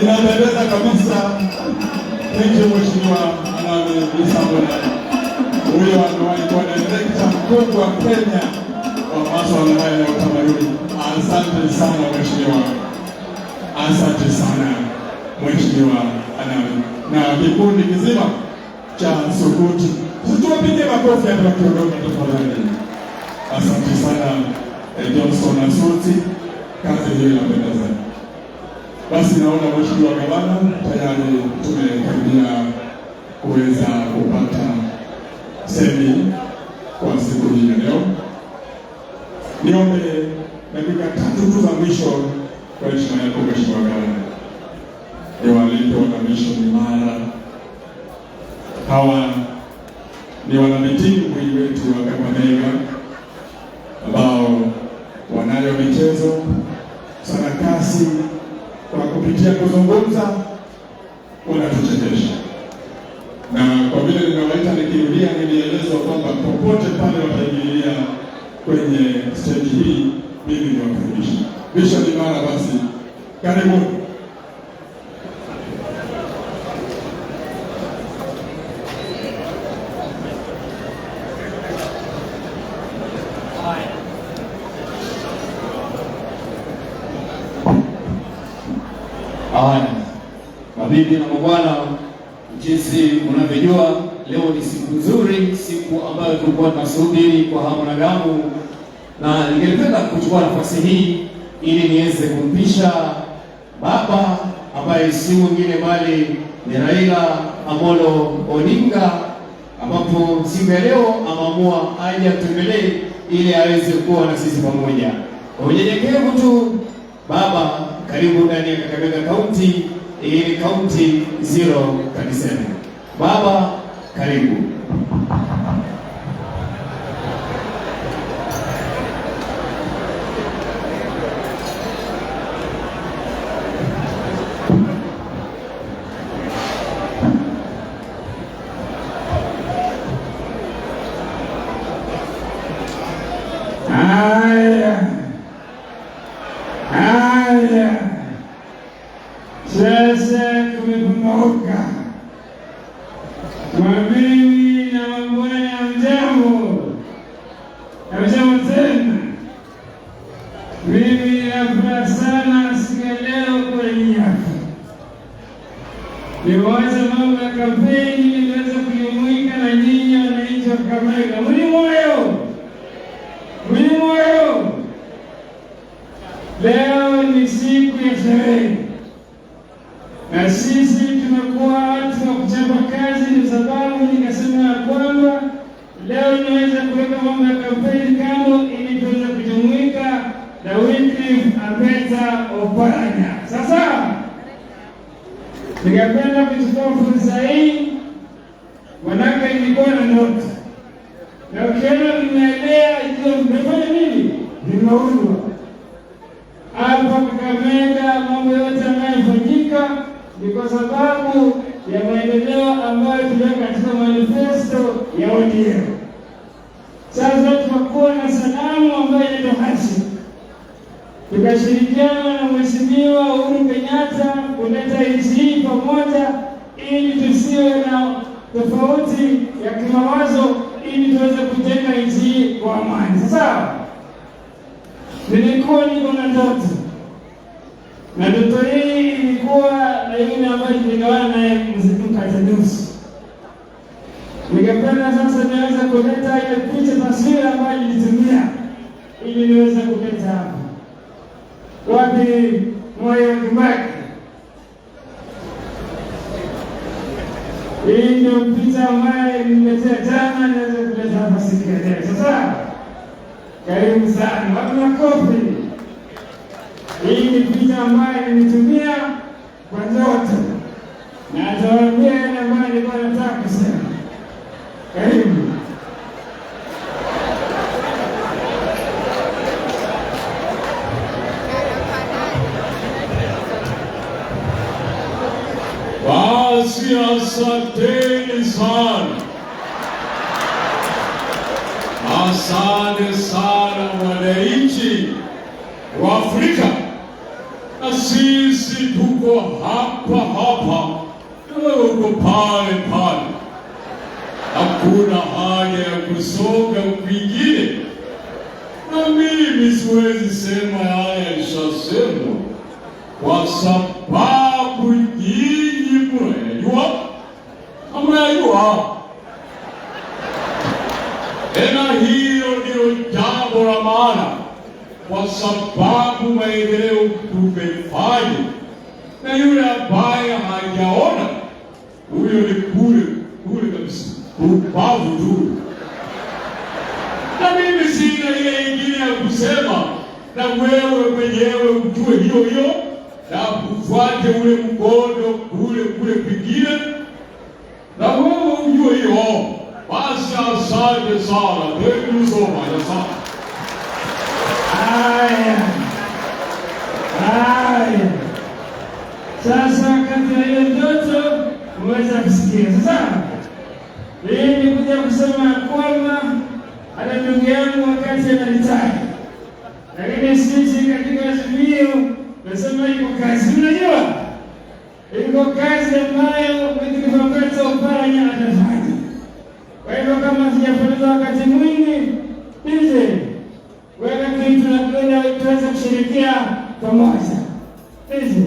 Inapendeza kabisa. Thank you Mheshimiwa Anawe. Huyo anawahi kuwa director mkuu wa Kenya wa masuala haya ya utamaduni. Asante sana Mheshimiwa. Asante sana Mheshimiwa Anawe. Na kikundi kizima cha Sukuti. Tuwapige makofi hapa kiongozi tafadhali. Asante sana Johnson na Suti. Kazi hiyo inapendeza. Basi naona Mheshimiwa Gavana tayari tumekaribia kuweza kupata semi kwa siku hii ya leo. Niombe dakika 3 tu za mwisho kwa heshima yako Mheshimiwa Gavana. Niwaalike wanamishoni Mara. Hawa ni wanamitimbwi wetu wa Kakamega ambao wanayo michezo, sarakasi, kwa kupitia kuzungumza wanatuchekesha. Na kwa vile nimewaita nikirudia, nilielezwa kwamba popote pale wataingilia kwenye stage hii, mimi niwakaribisha. Bisha ni Mara, basi karibu. Mabibi na mabwana, jinsi unavyojua leo ni siku nzuri, siku ambayo tulikuwa tunasubiri kwa hamu na gamu, na ningependa kuchukua nafasi hii ili niweze kumpisha baba ambaye si mwingine bali ni Raila Amolo Odinga, ambapo siku ya leo ameamua aje atembelee ili aweze kuwa na sisi pamoja. Kwa unyenyekevu tu, baba, karibu ndani ya Kakamega County. Hii ni County 037. Baba, karibu. Sasa kumekumoka. Mabibi na mabwana, mjambo. Mjambo tena. Mimi nafurahi sana siku ya leo kwenye yako. Niwaza mambo ya kampeni, niweza kujumuika na nyinyi wananchi wa Kakamega. Mwenye moyo. Leo ni siku ya sherehe. Na sisi tumekuwa watu wa kuchapa kazi, kwa sababu nikasema ya kwamba leo niweza kuweka mambo ya kampeni kando ili tuweze kujumuika na Wycliffe Ambeta Oparanya. Sasa ningependa kuchukua fursa hii, manake nilikuwa na ndoto. Na ukiona nimeelea hiyo nimefanya nini? Nimeundwa. Hapa Kakamega mambo yote yanayofanyika ni kwa sababu ya maendeleo ambayo tuliweka katika manifesto ya ODM. Sasa tunakuwa na sanamu ambayo inaitwa Hashi. Tukashirikiana na Mheshimiwa Uhuru Kenyatta kuleta nchi hii pamoja ili tusiwe na tofauti ya kimawazo, ili tuweze kujenga nchi hii kwa amani. Sasa nilikuwa niko na ndoto. Na ndoto hii ilikuwa na yule ambaye tuligawana naye mkate nusu. Ningependa sasa niweze kuleta ile picha taswira ambayo nilitumia ili niweze kuleta hapa. Wapi moyo Kibaki? Hii ndio picha ambayo nimetea jana, niweze kuleta hapa siku ya leo. Sasa karibu sana, wapi makofi? Hii ni picha ambayo nilitumia kwa ndoto, na atawaambia yale ambayo nilikuwa nataka kusema. Karibu. Basi asanteni sana, asante sana wananchi wa Afrika, na sisi tuko hapa hapa, tuko pale pale, hakuna haja ya kusonga kwingine, na mimi siwezi sema haya yalishasemwa kwa sababu nyinyi mnayajua. Tena hiyo ndio jambo la maana, kwa sababu maendeleo tumefanya, na yule ambaye hajaona huyo ni kule kabisa, ubavu tu. Na mimi sina ile ingine ya kusema, na wewe mwenyewe ujue hiyo na ufuate ule mkondo kule pengine, na wewe ujue hiyo. Basi asante sana, thank you so much. Asante. Haya. Sasa kati ya hiyo ndoto umeweza kusikia. Sasa mimi nikuja kusema kwamba hata ndugu yangu wakati analitaka, lakini sisi katika azimio nasema iko kazi. Unajua iko kazi ambayo wakati Oparanya atafanya. Kwa hivyo kama sijapoteza wakati mwingi, hizi weka kitu na kwenda tuweze kushirikia pamoja. Hizi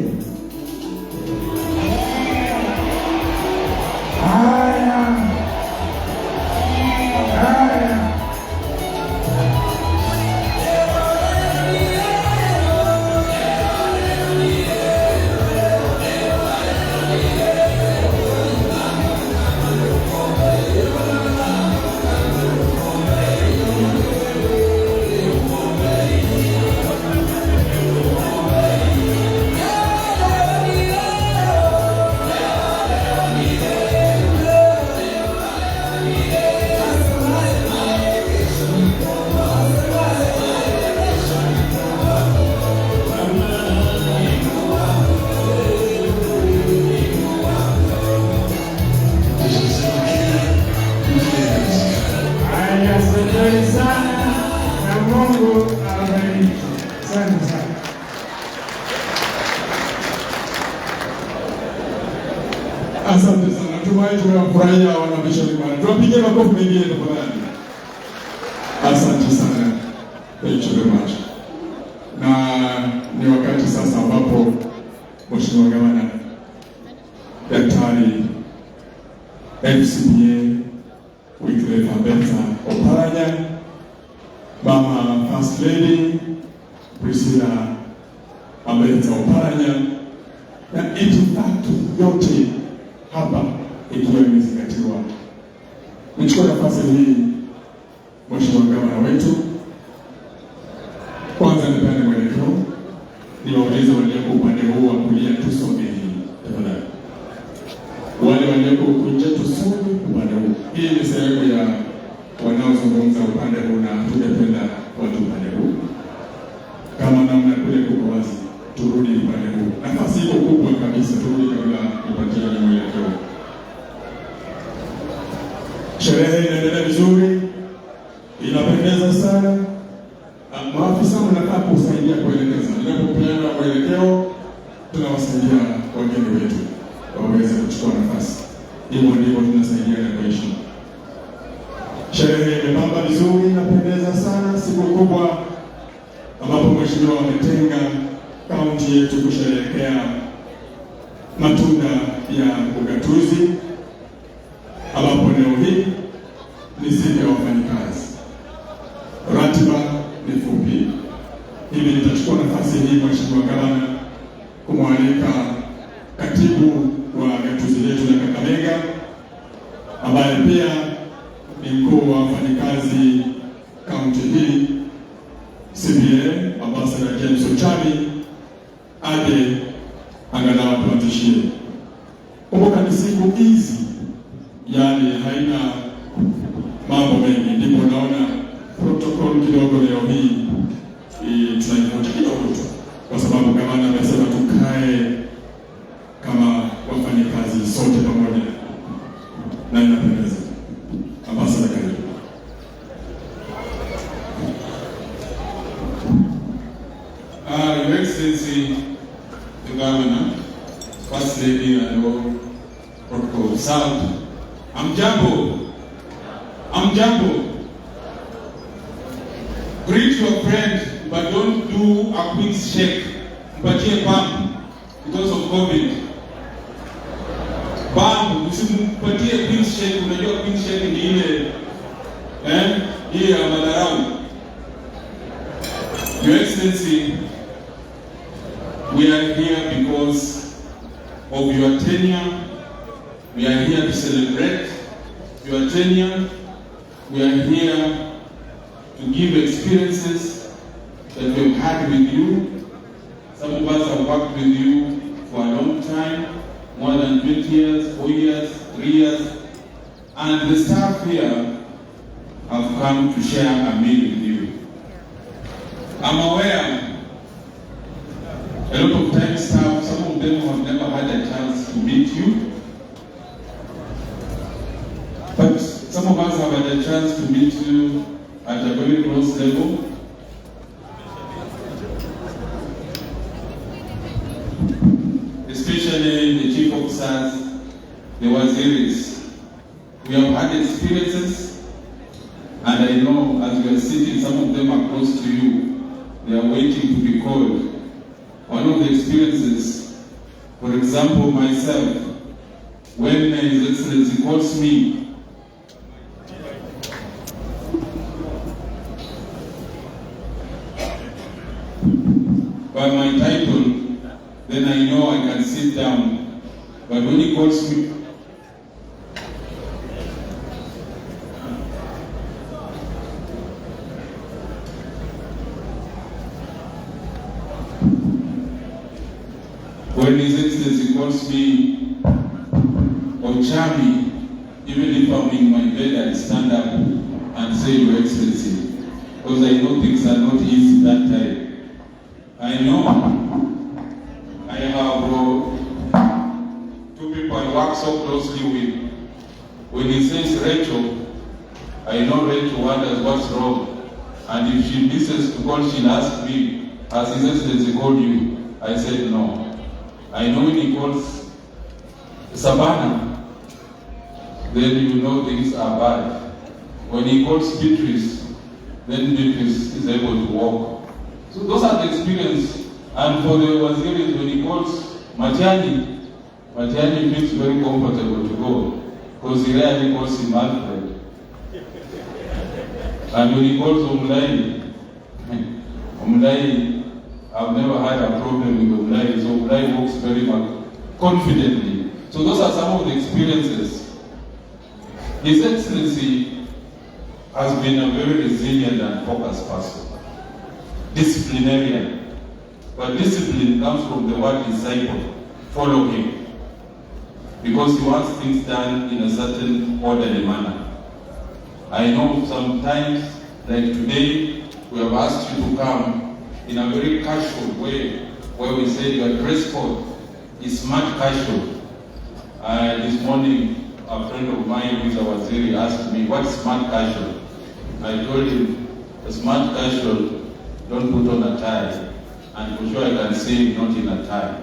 asante sana. Natumai tumewafurahia wanabishani bwana. Tuwapige makofi mengine tafadhali. Asante sana. Thank you very much. Na ni wakati sasa ambapo Mheshimiwa Gavana Daktari FCPA Wycliffe Oparanya, Mama First Lady Priscilla Oparanya, na itifaki yote hapa ikiwa imezingatiwa. Nichukue nafasi hii, Mheshimiwa Gavana wetu, kwanza nipende mwelekeo, niwaulize walioko upande huu wa kulia tusome hii tafadhali. Wale walioko nje tusome upande huu. Hii ni sehemu ya wanaozungumza upande huu na tungependa watu upande huu. Kama namna kule kuko wazi, turudi upande huu. Nafasi iko kubwa kabisa, turudi kabla nipatie na mwelekeo. Sherehe inaendelea vizuri, inapendeza sana. Maafisa mnakaa kusaidia kuelekeza. Ninapopeana mwelekeo, tunawasaidia wageni wetu waweze kuchukua nafasi. Hivyo ndivyo tunasaidiana kwa heshima. Sherehe imepamba vizuri, inapendeza sana. Siku kubwa ambapo Mheshimiwa ametenga kaunti yetu kusherehekea matunda ya ugatuzi, ambapo leo hii ni siku ya wafanyikazi. Ratiba ni fupi. Hivi nitachukua nafasi hii, Mheshimiwa Gavana, kumwalika katibu wa gatuzi letu la Kakamega ambaye pia ni mkuu wa wafanyikazi kaunti hii, CBA Ambassador James Ochami, aje angalau tuatishie. Kumbuka ni siku hizi, yani haina mambo mengi, ndipo naona protocol kidogo leo hii tunaivuta kidogo tu, kwa sababu gavana amesema tukae kama wafanyikazi sote pamoja, na inapendeza. Ambassador, karibu. Your Excellency, the Governor, First Lady, and all protocol sound. I'm Jambo. Greet your friend, but don't do a quick shake. But here, bump, because of COVID. Bump, usimpatie quick shake. Unajua quick shake ni ile ya madarau. Your Excellency, we are here because of your tenure. We are here to celebrate your tenure. We are here to give experiences that we've had with you. Some of us have worked with you for a long time, more than 20 years, 4 years, 3 years. And the staff here have come to share a meal with you. I'm aware a lot of times staff, some of them have never had a chance to meet you. But some of us have had a chance to meet you at a very close level. Especially the chief officers, the waziris. We have had experiences, and I know as we are sitting, some of them are close to you. They are waiting to be called. One of the experiences, for example, myself, when His Excellency calls me, by my title, then I know I can sit down. But when he calls me, when His Excellency calls me Ochami, even if I'm in my bed, I stand up and say, Your Excellency, because I know things are not easy that time. I know I have two people I work so closely with. When he says Rachel, I know Rachel wonders what's wrong. And if she misses to call, she'll ask me, has His Excellency called you? I said no. I know when he calls Savannah, then you know things are bad. When he calls Beatrice, then Beatrice is able to walk. So those are the experience. And for the waziris, when he calls Matiani feels very comfortable to go, because he rarely calls him Alfred. And when he calls Omlai, I've never had a problem with Omlai, so Omlai walks very much confidently. So those are some of the experiences. His Excellency has been a very resilient and focused person. Disciplinarian. But discipline comes from the word disciple, follow him. Because he wants things done in a certain orderly manner. I know sometimes, like today, we have asked you to come in a very casual way, where we said your dress code is smart casual. This morning, a friend of mine who is a waziri asked me, what's smart casual? I told him, a smart casual, don't put on a tie. And for sure I can say not in a tie.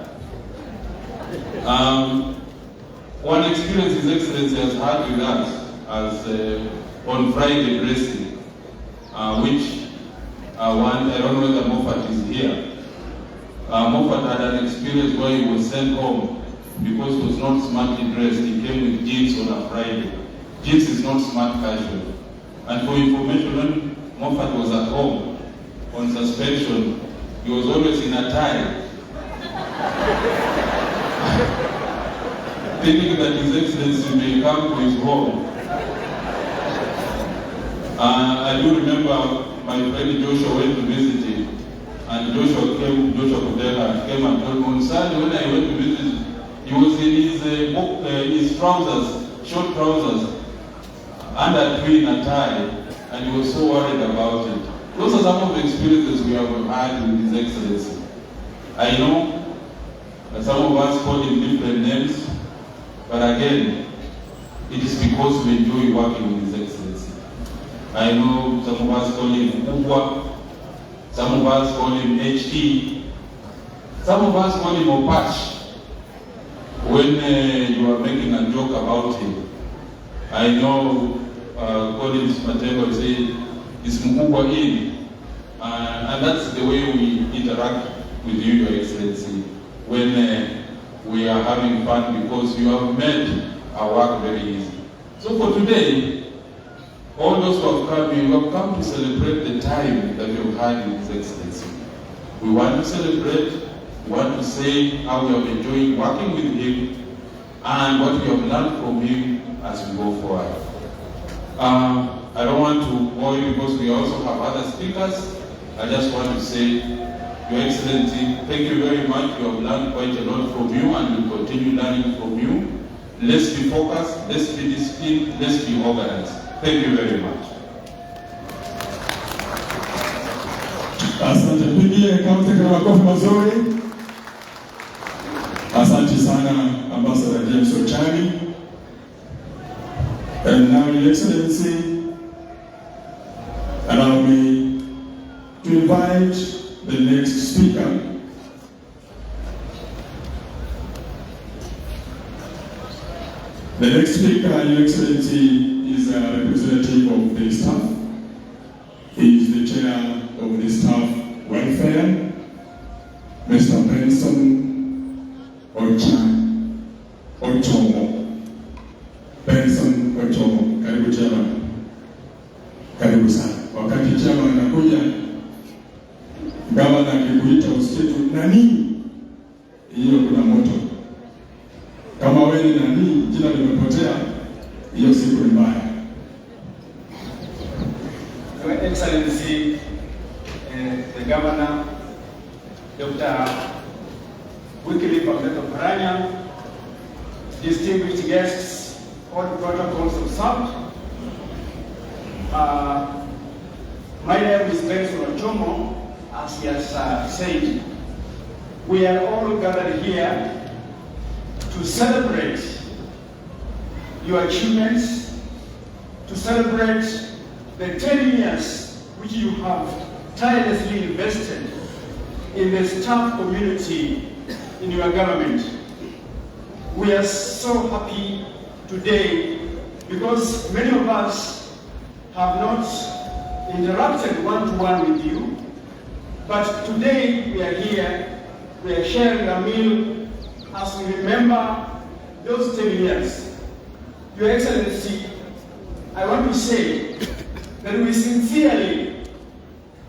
One experience His Excellency has had with us as on Friday dressing, which I don't know whether Moffat is here. Moffat had an experience where he was sent home because he was not smartly dressed. He came with jeans on a Friday. Jeans is not smart casual. And for information, when Moffat was at home on suspension, He was always in a tie. Thinking that His Excellency may come to his home. I do remember my friend Joshua went to visit him, and Joshua Kudela came and told me on Sunday when I went to visit, he was in his trousers, short trousers, under tree in a tie, and he was so worried about it. Those are some of the experiences we have had with His Excellency. I know that some of us call him different names, but again, it is because we enjoy working with His Excellency. I know some of us call him Ubwa, some of us call him HE, some of us call him Opash when you are making a joke about him. I know Collins Matego said, it's Mkubwa in, and that's the way we interact with you, Your Excellency, when we are having fun, because you have made our work very easy. So for today, all those who have come, you have come to celebrate the time that you have had with His Excellency. We want to celebrate, we want to say how we have enjoyed working with him and what we have learned from him as we go forward. I don't want to bore you because we also have other speakers. I just want to say, Your Excellency, thank you very much. We have learned quite a lot from you and we continue learning from you. Let's be focused, let's be disciplined, let's be organized. Thank you very much. Asante, pigie kaunti kwa makofi mazuri. Asante sana, Ambassador James Ochani. And now, Your Excellency, allow me to invite the next speaker. The next speaker, Your Excellency, is a representative of the staff. He is the chair of the staff welfare, Mr. Benson Ochomo. Benson Ochomo, karibu chairman. Karibu sana. Wakati chairman anakuja, gavana akikuita usikitu nani? Hiyo kuna moto. Kama wewe ni nani, jina limepotea, hiyo siku ni mbaya. Your Excellency, the Governor, Dr. Wycliffe Oparanya, distinguished guests, all protocols observed. My name is Benson Ochomo. As he has said, we are all gathered here to celebrate your achievements, to celebrate the 10 years which you have tirelessly invested in the staff community in your government. We are so happy today because many of us have not interacted one-to-one with you, but today we are here, we are sharing a meal as we remember those 10 years. Your Excellency, I want to say that we sincerely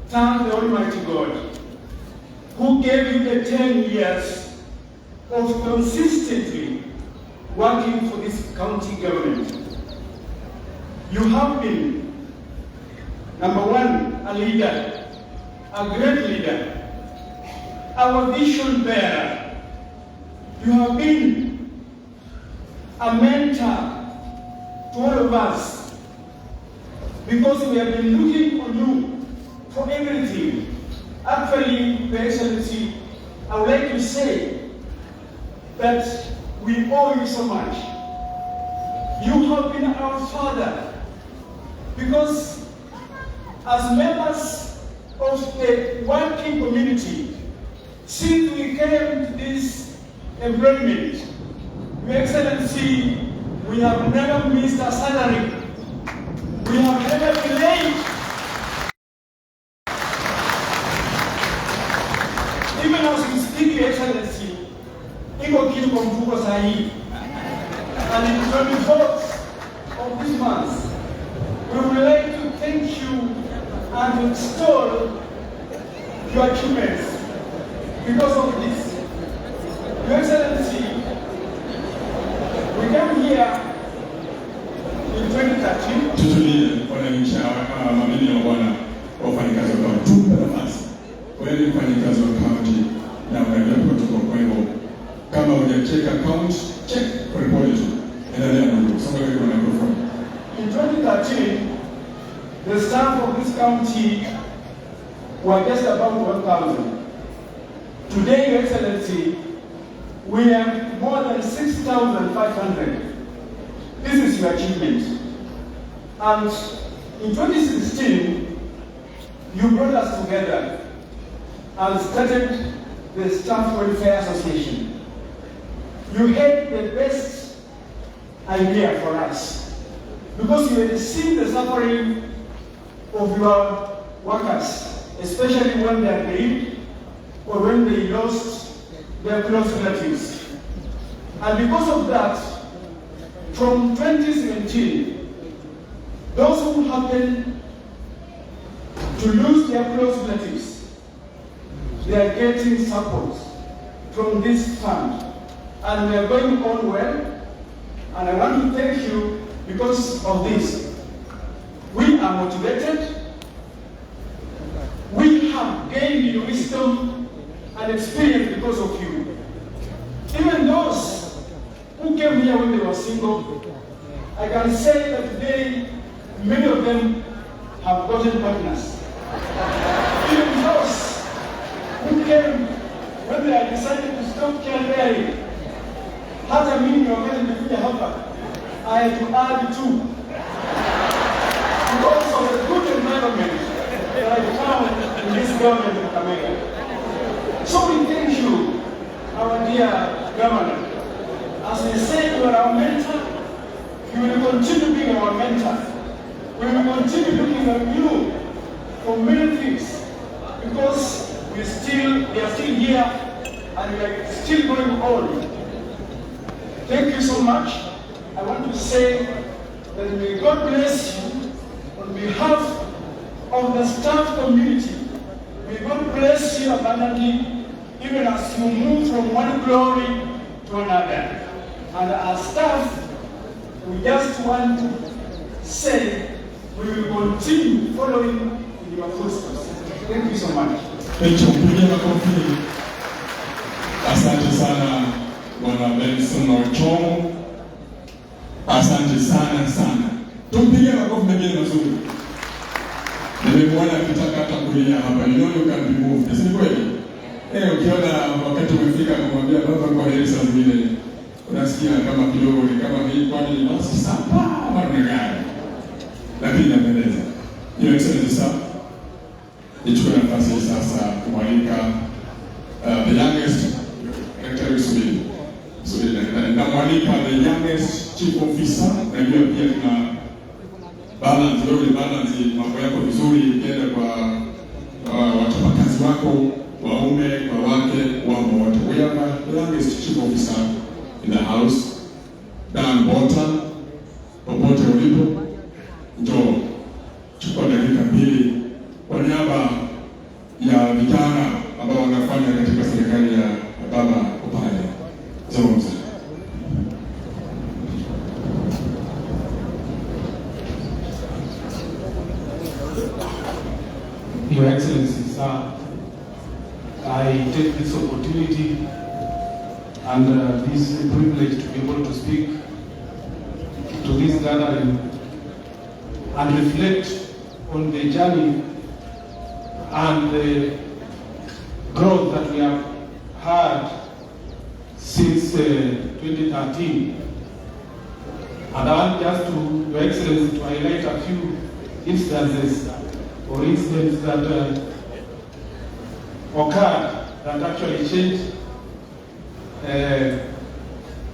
thank the Almighty God who gave you the 10 years of consistently working for this county government. You have been, number one, a leader, a great leader, our vision bearer. You have been a mentor to all of us because we have been looking on you for everything. Actually, Your Excellency, I would like to say that we owe you so much. You have been our father because as members of the working community, since we came to this employment, Your Excellency, we have never missed a salary. We have never been late. Even as we speak, Your Excellency, iko kitu kwa mfuko sahihi. And in 24th of this month, we would like to thank you and extol your achievements. because of this. Your Excellency, we came here in 2013. Tutulie wananchi mamini wa bwana wafanyikazi wa kaunti. Tupe nafasi. Wewe mfanyikazi wa kaunti na unaendelea kutoka kwa hivyo. Kama hujacheka account, check for report. Endelea ndugu. Songa kwa microphone. In 2013, the staff of this county were just about 1,000. Today, Your Excellency, we have more than 6,500. This is your achievement. And in 2016, you brought us together and started the Staff Welfare Association. You had the best idea for us because you had seen the suffering of your workers, especially when they are grieved or when they lost their close relatives. And because of that, from 2017, those who happen to lose their close relatives, they are getting support from this fund. And we are going on well. And I want to thank you because of this. We are motivated. We have gained in wisdom and experience because of you. Even those who came here when they were single, I can say that today, many of them have gotten partners. Even those who came when they had decided to stop childbearing, hata mimi wakati nilikuja hapa, I had to add two. Because of the good environment that I found in this government of America. So we thank you, our dear governor. As we say, you are our mentor. You will continue being our mentor. We will continue looking at you for many things because we are still here and we are still going on. Thank you so much. I want to say that may God bless you on behalf of the staff community. May God bless you abundantly even as you move from one glory to another. And as staff, we just want to say we will continue following in your footsteps. Thank you so much. Thank you. Asante sana Bwana Benson Ochomo. Asante sana. Tumpigie makofi mengine mazuri. Nimemwona akitaka hata kulia hapa. You know you can be moved. Si kweli? Ukiona wakati umefika kumwambia baba kwa heri saa zingine unasikia kama kidogo ni kama hii kwani ni nasi sapa ama ni gani. Lakini inapendeza. Your Excellency sir. Nichukue nafasi hii sasa kumwalika the youngest namwalika the youngest chief officer. Najua pia tuna balance mambo yako vizuri ukienda kwa wachapakazi wako waume kwa wake wamo wote. We have the youngest chief officer in the house, Dan Bota. Popote ulipo njoo chukua dakika mbili kwa niaba ya vijana ambao wanafanya katika serikali ya baba Oparanya. Zungumza. Your Excellency, sir, I take this opportunity and this privilege to be able to speak to this gathering and reflect on the journey and the growth that we have had since 2013. And I want just to, Your Excellency, to highlight a few instances or incidents that occurred that actually changed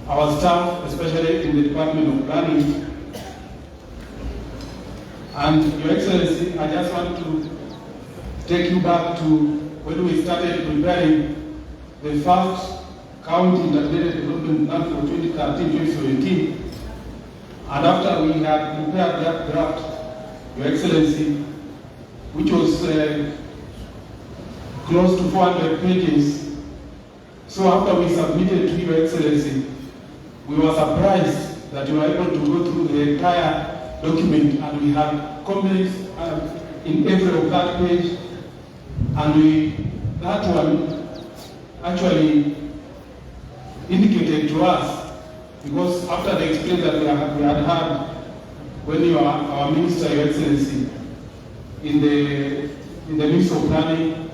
our staff, especially in the Department of Planning. And Your Excellency, I just want to take you back to when we started preparing the first county integrated development plan for 2013-2017. And after we had prepared that draft, Your Excellency, which was close to 400 pages, So after we submitted to Your Excellency, we were surprised that you were able to go through the entire document, and we had comments in every of that page, and that one actually indicated to us, because after the experience that we had had when you are our Minister, Your Excellency, in the midst of planning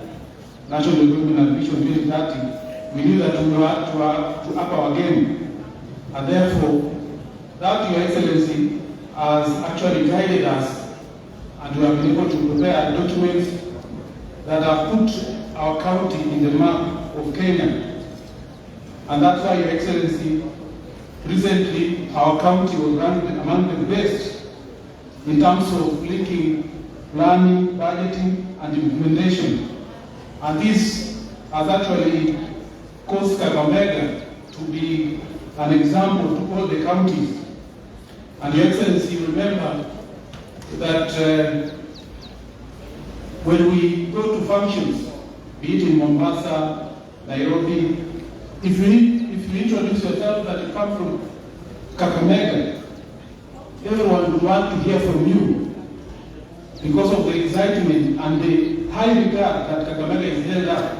National Development and Vision 2030, we knew that we had to up our game, and therefore that Your Excellency has actually guided us, and we have been able to prepare documents that have put our county in the map of Kenya. And that's why, Your Excellency, recently our county was ranked among the best in terms of linking planning, budgeting, and implementation. And this has actually caused Kakamega to be an example to all the counties. And Your Excellency, remember that when we go to functions, be it in Mombasa, Nairobi, if you introduce yourself that you come from Kakamega, everyone would want to hear from you because of the excitement and the high regard that Kakamega is held up.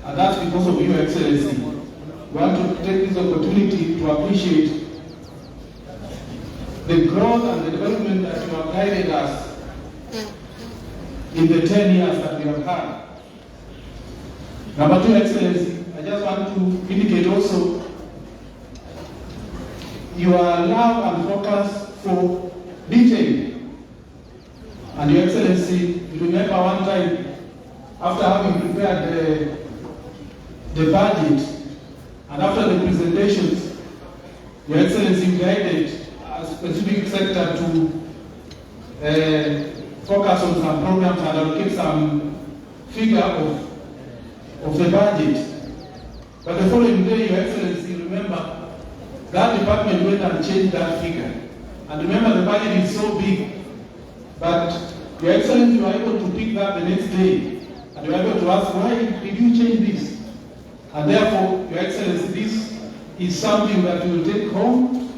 And that's because of Your Excellency. We want to take this opportunity to appreciate the growth and the development that you have guided us in the 10 years that we have had. Number 2, Excellency, I just want to indicate also your love and focus for detail. And Your Excellency, you remember one time, after having prepared the budget, and after the presentations, Your Excellency guided a specific sector to focus on some programs and allocate some figure of the budget. But the following day, Your Excellency, remember, that department went and changed that figure. And remember, the budget is so big, but Your Excellency, you were able to pick that the next day, and you were able to ask, why did you change this? And therefore, Your Excellency, this is something that we will take home,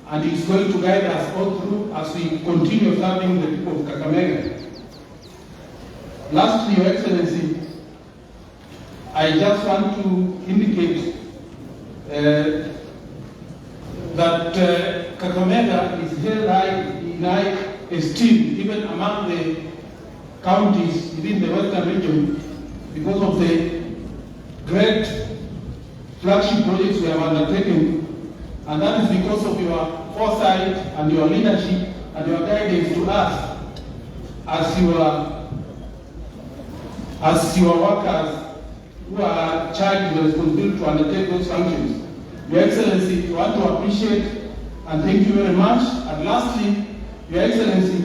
and it's going to guide us all through as we continue serving the people of Kakamega. Lastly, Your Excellency, I just want to indicate that Kakamega is held in high esteem even among the counties within the Western region because of the great flagship projects we have undertaken, and that is because of your foresight and your leadership and your guidance to us as your workers who are charged with the responsibility to undertake those functions. Your Excellency, we want to appreciate and thank you very much. And lastly, Your Excellency,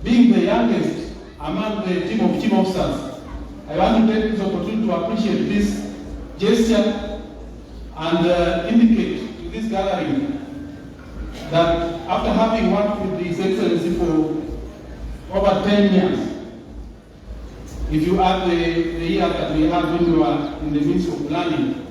being the youngest among the team of chief officers, I want to take this opportunity to appreciate this gesture and indicate to this gathering that after having worked with His Excellency for over 10 years, if you add the year that we had when we were in the midst of planning,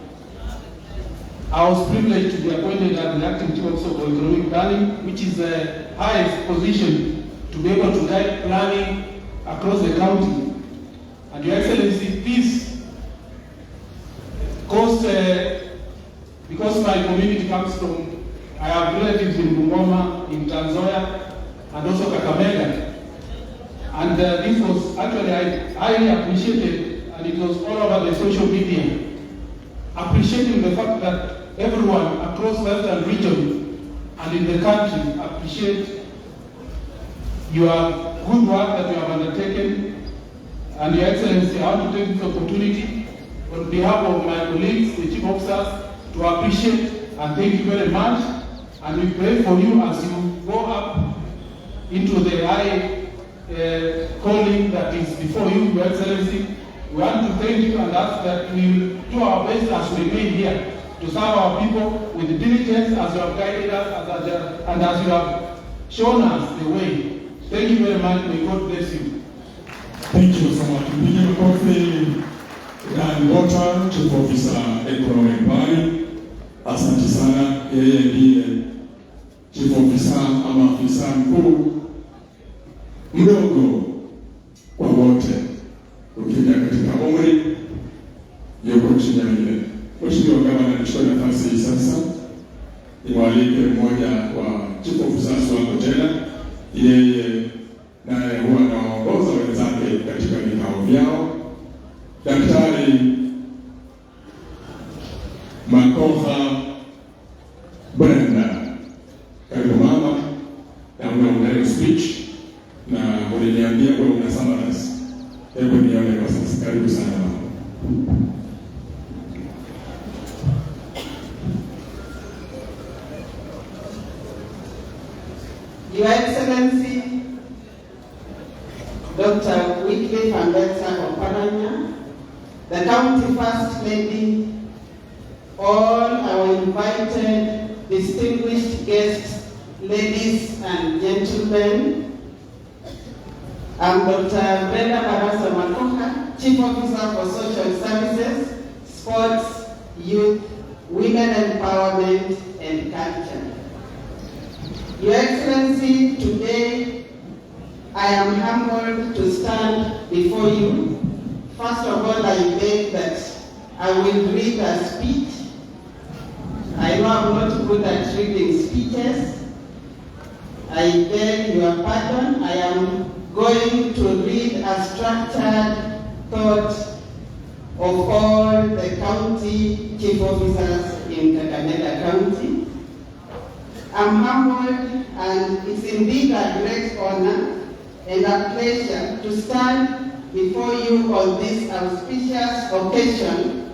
I was privileged to be appointed as the acting chief officer for economic planning, which is the highest position to be able to guide planning across the county. And Your Excellency, this caused, because my community comes from, I have relatives in Bungoma, in Tanzania, and also Kakamega. And this was actually highly appreciated, and it was all over the social media, appreciating the fact that everyone across the Western region and in the country appreciate your good work that you have undertaken. And Your Excellency, I want to take this opportunity on behalf of my colleagues, the chief officers, to appreciate and thank you very much. And we pray for you as you go up into the high calling that is before you, Your Excellency. We want to thank you and ask that we will do our best as we remain here to serve our people with diligence as you have guided us and as you have shown us the way. Thank you very much. May God bless you. Thank you so much. Big coffee and water. Chief Officer Economic Planning. Asante sana, yeye ndiye Chief Officer ama afisa mkuu mdogo kwa wote, ukija katika umri yuko chini ya wengine. Mheshimiwa Gavana, nichukue nafasi hii sasa niwaalike mmoja wa Chief Officers wako tena, yeye naye huwa anaongoza wenzake katika vikao vyao, Daktari Makoha Brenda. Karibu mama, na una speech na uliniambia kwa una summarize. Hebu nione kwa sasa. Karibu sana mama. Your Excellency, Dr. Wycliffe Oparanya, the County First Lady, all our invited distinguished guests, ladies and gentlemen. I'm Dr. Brenda Barasa Makoha, Chief Officer for Social Services, Sports, Youth, Women Empowerment and Culture. Your Excellency, today I am humbled to stand before you. First of all, I beg that I will read a speech. I know I'm not good at reading speeches. I beg your pardon. I am going to read a structured thought of all the county chief officers in Kakamega County. I'm humbled, and it's indeed a great honor and a pleasure to stand before you on this auspicious occasion,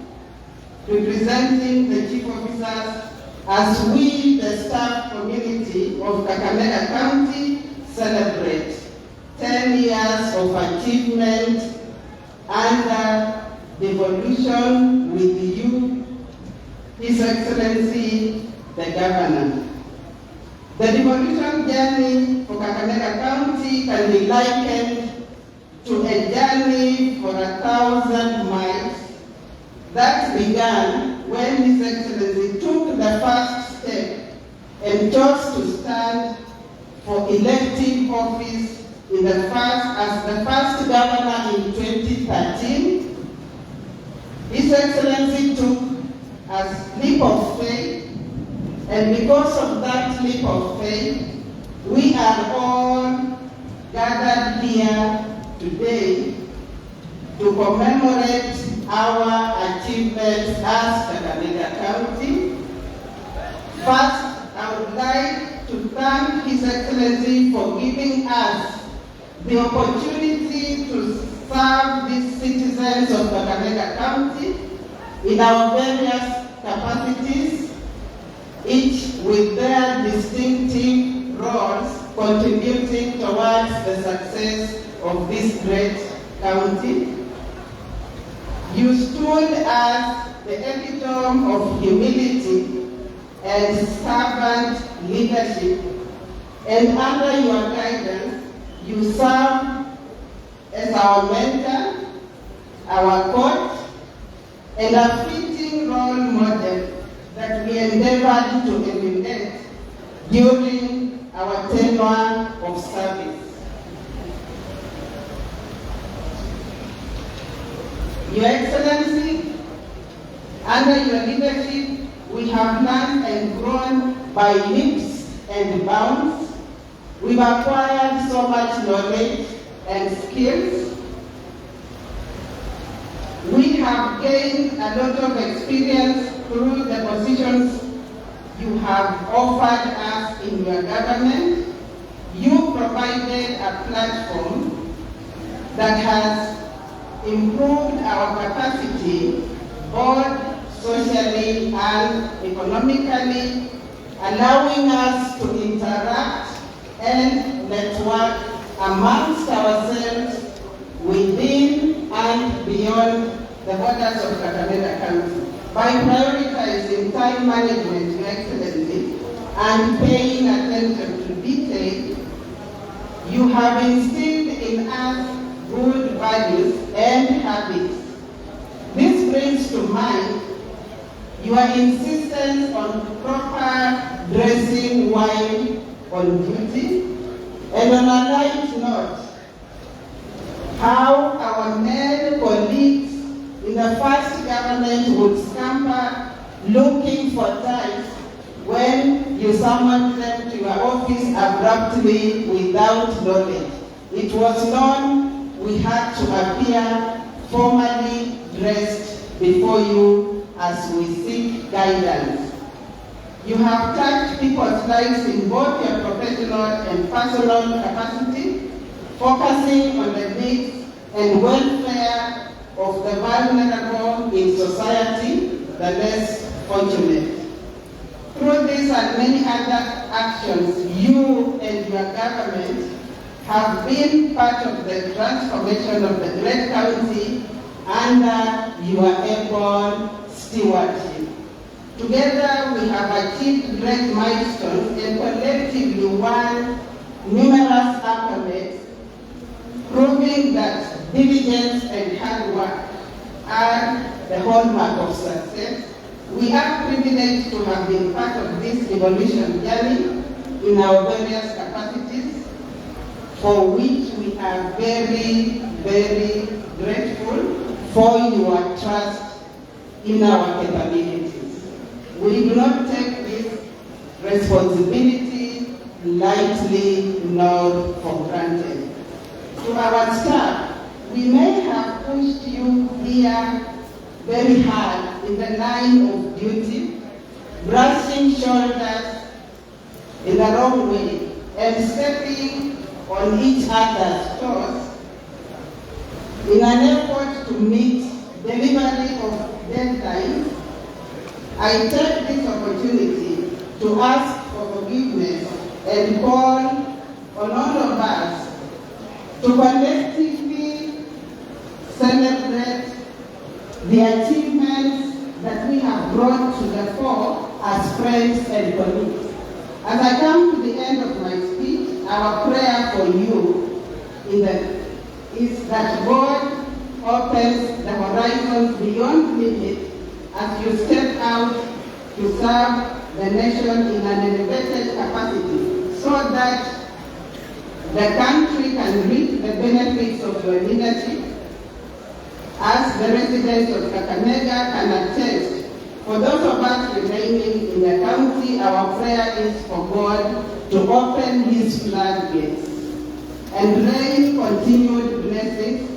representing the chief officers as we, the staff community of Kakamega County, celebrate 10 years of achievement under devolution with you, His Excellency, the Governor. The devolution journey for Kakamega County can be likened to a journey for 1,000 miles that began when His Excellency took the first step and chose to stand for elective office as the first governor in 2013. His Excellency took a leap of faith, and because of that leap of faith, we are all gathered here today to commemorate our achievements as Kakamega County. First, I would like to thank His Excellency for giving us the opportunity to serve these citizens of Kakamega County in our various capacities, each with their distinctive roles contributing towards the success of this great county. You stood as the epitome of humility and servant leadership, and under your guidance, you serve as our mentor, our coach, and a fitting role model that we endeavored to emulate during our tenure of service. Your Excellency, under your leadership, we have learned and grown by leaps and bounds. We've acquired so much knowledge and skills. We have gained a lot of experience through the positions you have offered us in your government. You provided a platform that has improved our capacity both socially and economically, allowing us to interact and network amongst ourselves within and beyond the borders of Kakamega County. By prioritizing time management, Your Excellency, and paying attention to detail, you have instilled in us good values and habits. These brings to mind your insistence on proper dressing while on duty, and on a light note, how our male colleagues in the first government would scamper looking for ties when you summoned them to your office abruptly without knowledge. It was known we had to appear formally dressed before you as we seek guidance. You have touched people's lives in both your professional and personal capacity, focusing on the needs and welfare of the vulnerable in society, the less fortunate. Through this and many other actions, you and your government have been part of the transformation of the great county under your able stewardship. Together, we have achieved great milestones and collectively won numerous accolades, proving that diligence and hard work are the hallmark of success. We are privileged to have been part of this evolution journey in our various capacities, for which we are very, very grateful for your trust in our capabilities. We do not take this responsibility lightly nor for granted. To our staff, we may have pushed you here very hard in the line of duty, brushing shoulders in the wrong way and stepping on each other's toes in an effort to meet delivery of deadlines. I take this opportunity to ask for forgiveness and call on all of us to collectively celebrate the achievements that we have brought to the fore as friends and colleagues. As I come to the end of my speech, our prayer for you is that God opens the horizons beyond limits as you step out to serve the nation in an elevated capacity, so that the country can reap the benefits of your leadership. As the residents of Kakamega can attest, for those of us remaining in the county, our prayer is for God to open His floodgates and rain continued blessings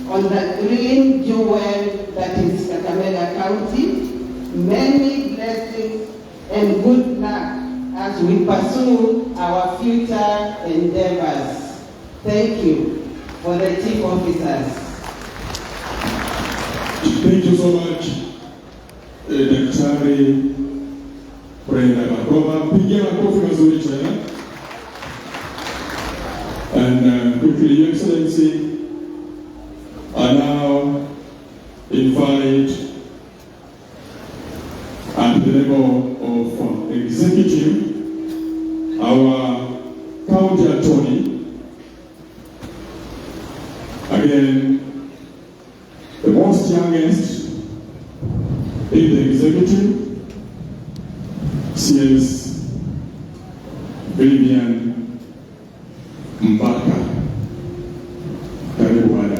on the green jewel that is Kakamega County. Many blessings and good luck as we pursue our future endeavors. Thank you for the chief officers. Thank you so much, Daktari Brenda Makoma. Pigia makofi mazuri tena. And quickly, Your Excellency, I now invite at the level of executive our county attorney, again the most youngest in the executive, CS Vivian Mbaka. Karibu bwana.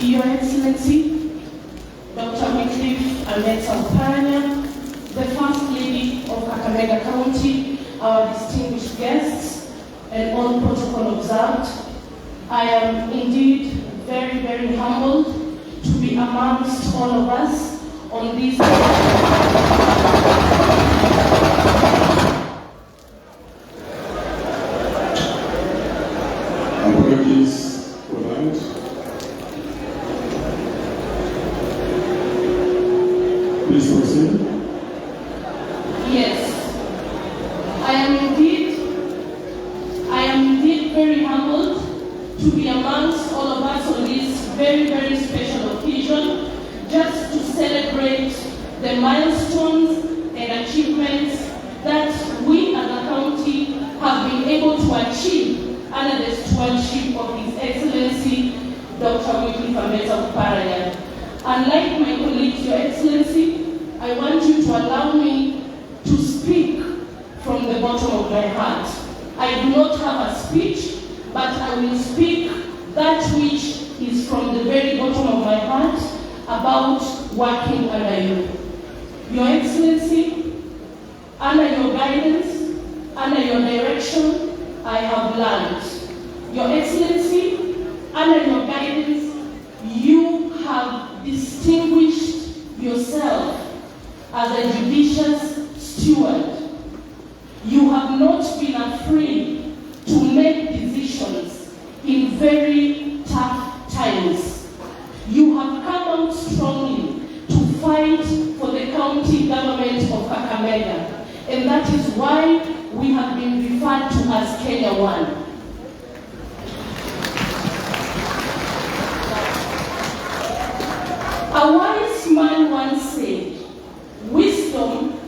Your Excellency, Dr. Wycliffe Oparanya, the First Lady of Kakamega County, our distinguished guests, and all protocol observed, I am indeed very, very humbled to be amongst all of us on this. Apologies for that. Please proceed. Yes, I am indeed very humbled to be amongst all of us on this very, very special occasion, just to celebrate the milestones achievements that we as a county have been able to achieve under the stewardship of His Excellency Dr. Oparanya. Unlike my colleagues, Your Excellency, I want you to allow me to speak from the bottom of my heart. I do not have a speech, but I will speak that which is from the very bottom of my heart about working under you. Your Excellency, under your guidance, under your direction, I have learned. Your Excellency, under your guidance, you have distinguished yourself as a judicious steward. You have not been afraid to make decisions in very tough times. You have come out strongly to fight for the county government of Kakamega, and that is why we have been referred to as Kenya One. A wise man once said, wisdom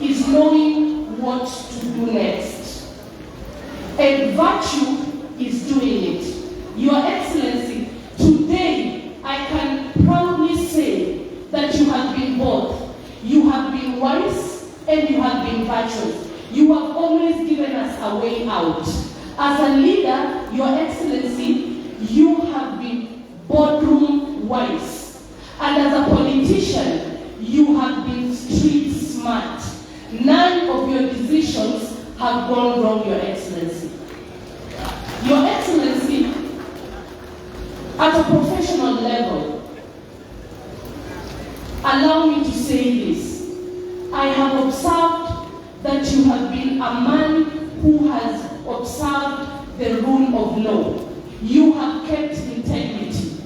is knowing what to do next, and virtue is doing it. Your Excellency, today I can proudly say that you have been both. You have been wise and you have been virtuous. You have always given us a way out. As a leader, Your Excellency, you have been boardroom wise. And as a politician, you have been street smart. None of your decisions have gone wrong, Your Excellency. Your Excellency, at a professional level, allow me to say this. I have observed that you have been a man who has observed the rule of law. You have kept integrity.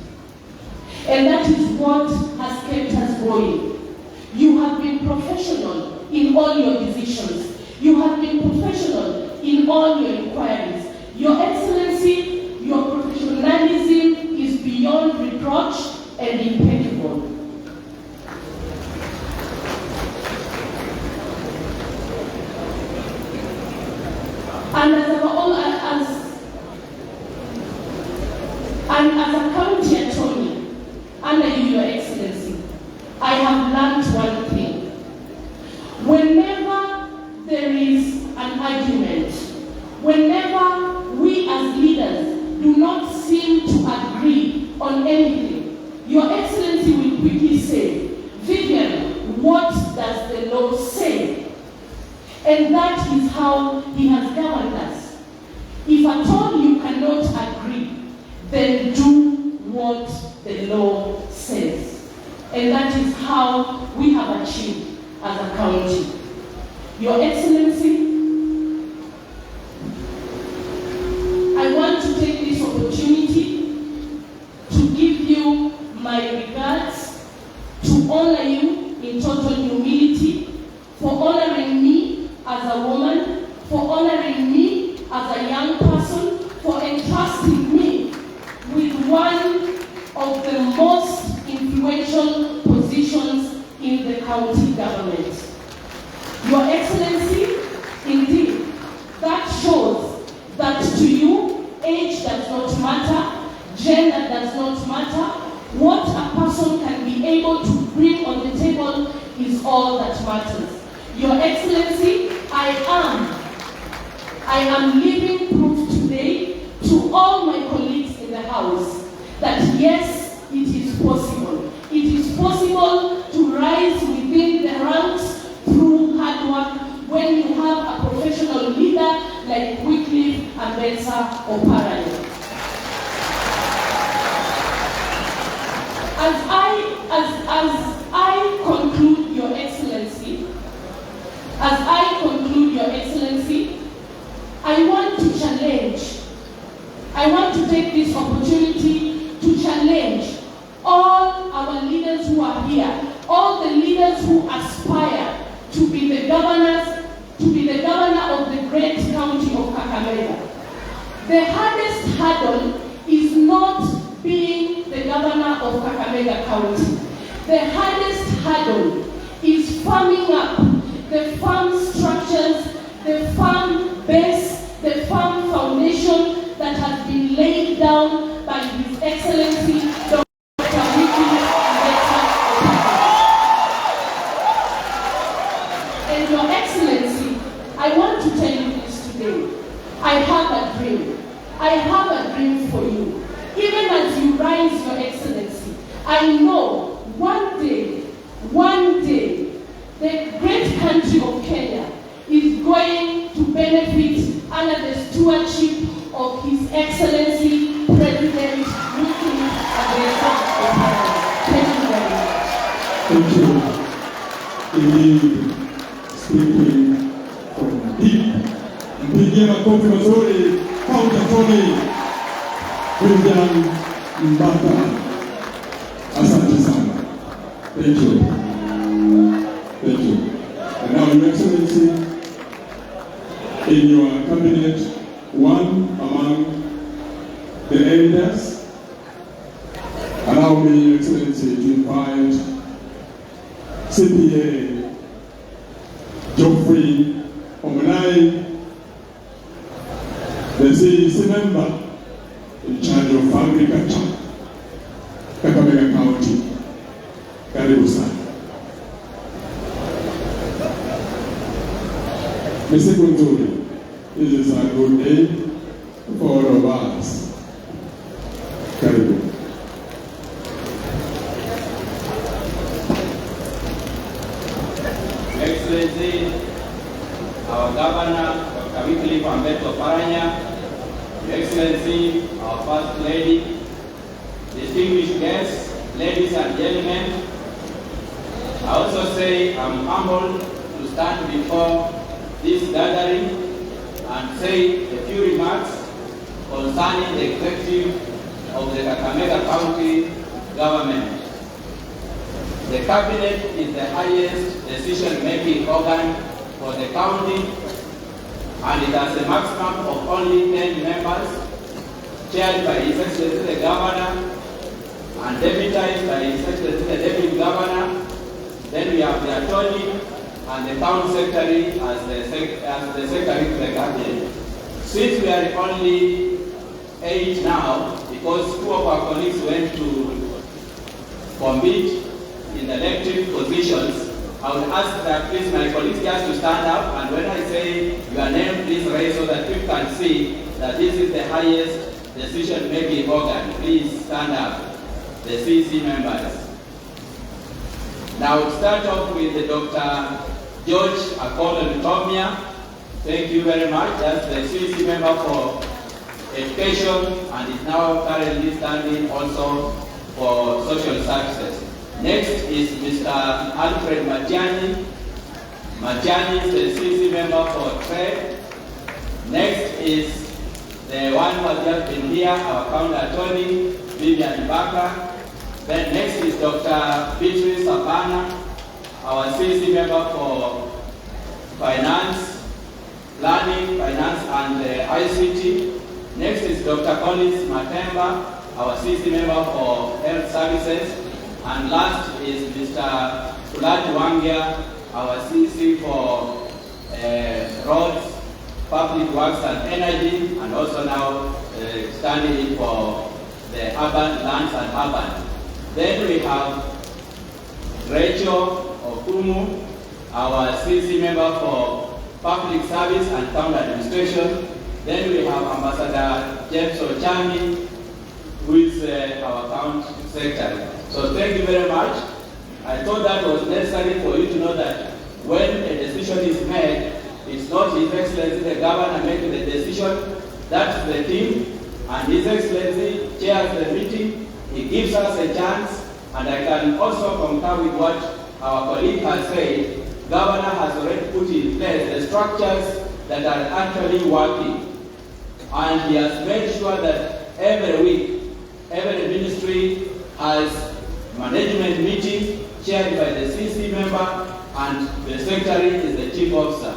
And that is what has kept us going. You have been professional in all your decisions. You have been professional in all your inquiries. Your Excellency, your professionalism is beyond reproach and impeccable. And as a county attorney, under you, Your Excellency, I have learned one thing. Whenever there is an argument, whenever we as leaders do not seem to agree on anything, Your Excellency will quickly say, Vivian, what does the law say? And that is how he has governed us. If at all you cannot agree, then do what the law says. And that is how we have achieved as a county. Your Excellency, I want to take this opportunity to give you my regards, to honor you in total humility, for honoring me as a woman, for honoring me as a young person, for entrusting me with one of the most influential positions in the county government. Your Excellency, indeed, that shows that to you, age does not matter, gender does not matter. What a person can be able to bring on the table is all that matters. Your Excellency, I am living proof today to all my colleagues in the House that yes, it is possible. It is possible to rise within the ranks through hard work when you have a professional leader like Oparanya. As I conclude, Your Excellency, I want to challenge. I want to take this opportunity to challenge all our leaders who are here, all the leaders who aspire to be the governors, to be the governor of the great county of Kakamega. The hardest hurdle is not being the governor of Kakamega County. The hardest hurdle is farming up the firm structures, the firm base, the firm foundation that has been laid down by His Excellency Dr. And Your Excellency, I want to tell you this today. I have a dream. I have a dream for you. Even as you rise, Your Excellency, I know one day, the great country of Kenya is going to benefit under the stewardship of His Excellency President Bukhungu. Thank you very much. Thank you. Indeed, speaking from deep. Mpigie makofi mazuri, County Attorney William Mbata. Asante sana. Thank you. Thank you. And now, Your Excellency, in your cabinet, one among the elders, allow me, Your Excellency, to invite CPA Geoffrey Oparanya, the CEC member in charge of agriculture, Kakamega County. Karibu sana. Ni siku nzuri. This is a good day for all of us. Karibu. Excellency, our Governor, Dr. Oparanya, Your Excellency, our First Lady, distinguished guests, ladies and gentlemen, I also say I'm humbled to stand before this gathering and say a few remarks concerning the executive of the Kakamega County government. The cabinet is the highest decision-making organ for the county, and it has a maximum of only 10 members, chaired by His Excellency the Governor, and deputized by His Excellency the Deputy Governor. Then we have the Attorney and the Town Secretary as the Secretary to the Cabinet. Since we are only 8 now, because 2 of our colleagues went to compete in the elected positions, I would ask that please my colleagues just to stand up, and when I say your name, please raise so that people can see that this is the highest decision-making organ. Please stand up, the CC members. Now we'll start off with Dr. George Akolo Tomia. Thank you very much. That's the CC member for Education, and is now currently standing also for Social Services. Next is Mr. Alfred Matiani. Matiani is the CC member for Trade. Next is the one who has just been here, our County Attorney, Vivian Baka. Then next is Dr. Beatrice Sabana, our CC member for Finance, Planning, Finance and ICT. Next is Dr. Collins Matemba, our CC member for Health Services. And last is Mr. Fulati Wangia, our CC for Roads, Public Works and Energy, and also now standing in for the Urban Lands and Urban. Then we have Rachel Bukhungu, our CC member for Public Service and Town Administration. Then we have Ambassador James Ochami, who is our County Secretary. So thank you very much. I thought that was necessary for you to know that when a decision is made, it's not His Excellency the Governor making the decision. That's the team, and His Excellency chairs the meeting. He gives us a chance, and I can also concur with what our colleague has said. Governor has already put in place the structures that are actually working, and he has made sure that every week, every ministry has management meeting chaired by the CC member, and the secretary is the chief officer.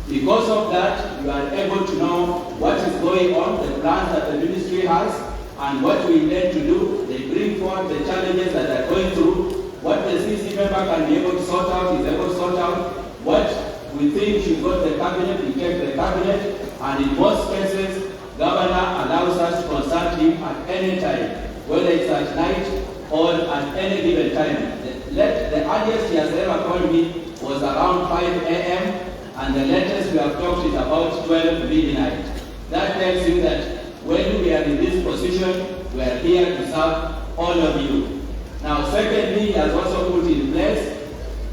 Because of that, you are able to know what is going on, the plans that the ministry has, and what we intend to do. They bring forward the challenges that are going through. What the CC member can be able to sort out is able to sort out. What we think should go to the cabinet, we check the cabinet, and in most cases, governor allows us to consult him at any time, whether it's at night or at any given time. The earliest he has ever called me was around 5 a.m. and the latest we have talked is about 12 midnight. That tells you that when we are in this position, we are here to serve all of you. Now, secondly, he has also put in place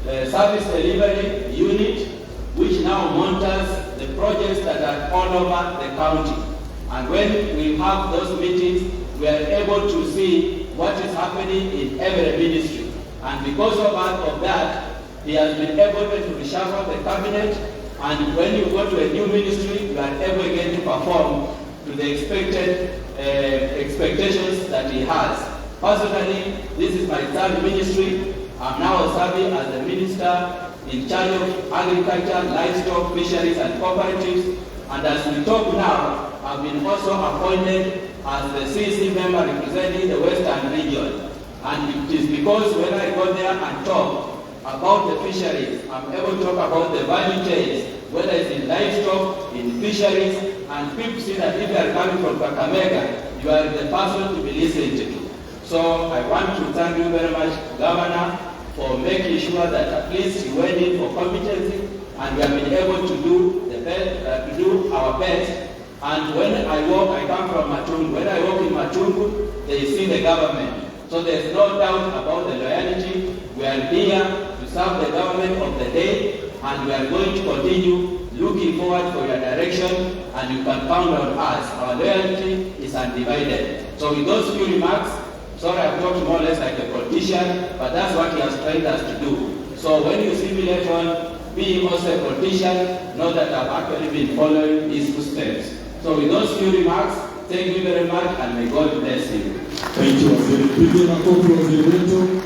the service delivery unit, which now monitors the projects that are all over the county. And when we have those meetings, we are able to see what is happening in every ministry. And because of that, he has been able to reshuffle the cabinet, and when you go to a new ministry, you are able again to perform to the expected expectations that he has. Personally, this is my third ministry. I'm now serving as the minister in charge of agriculture, livestock, fisheries, and cooperatives. And as we talk now, I've been also appointed as the CC member representing the Western region. And it is because when I go there and talk about the fisheries, I'm able to talk about the value chains, whether it's in livestock, in fisheries, and people see that if you are coming from Kakamega, you are the person to be listened to. So I want to thank you very much, Governor, for making sure that at least you went in for competency, and we have been able to do the best, to do our best. And when I walk, I come from Matungu. When I walk in Matungu, they see the government. So there's no doubt about the loyalty. We are here to serve the government of the day, and we are going to continue looking forward for your direction, and you can count on us. Our loyalty is undivided. So with those few remarks, sorry I've talked more or less like a politician, but that's what he has trained us to do. So when you see me later on being also a politician, know that I've actually been following his footsteps. So with those few remarks, thank you very much, and may God bless you. Thank you, Waziri. Pigie makofi waziri wetu.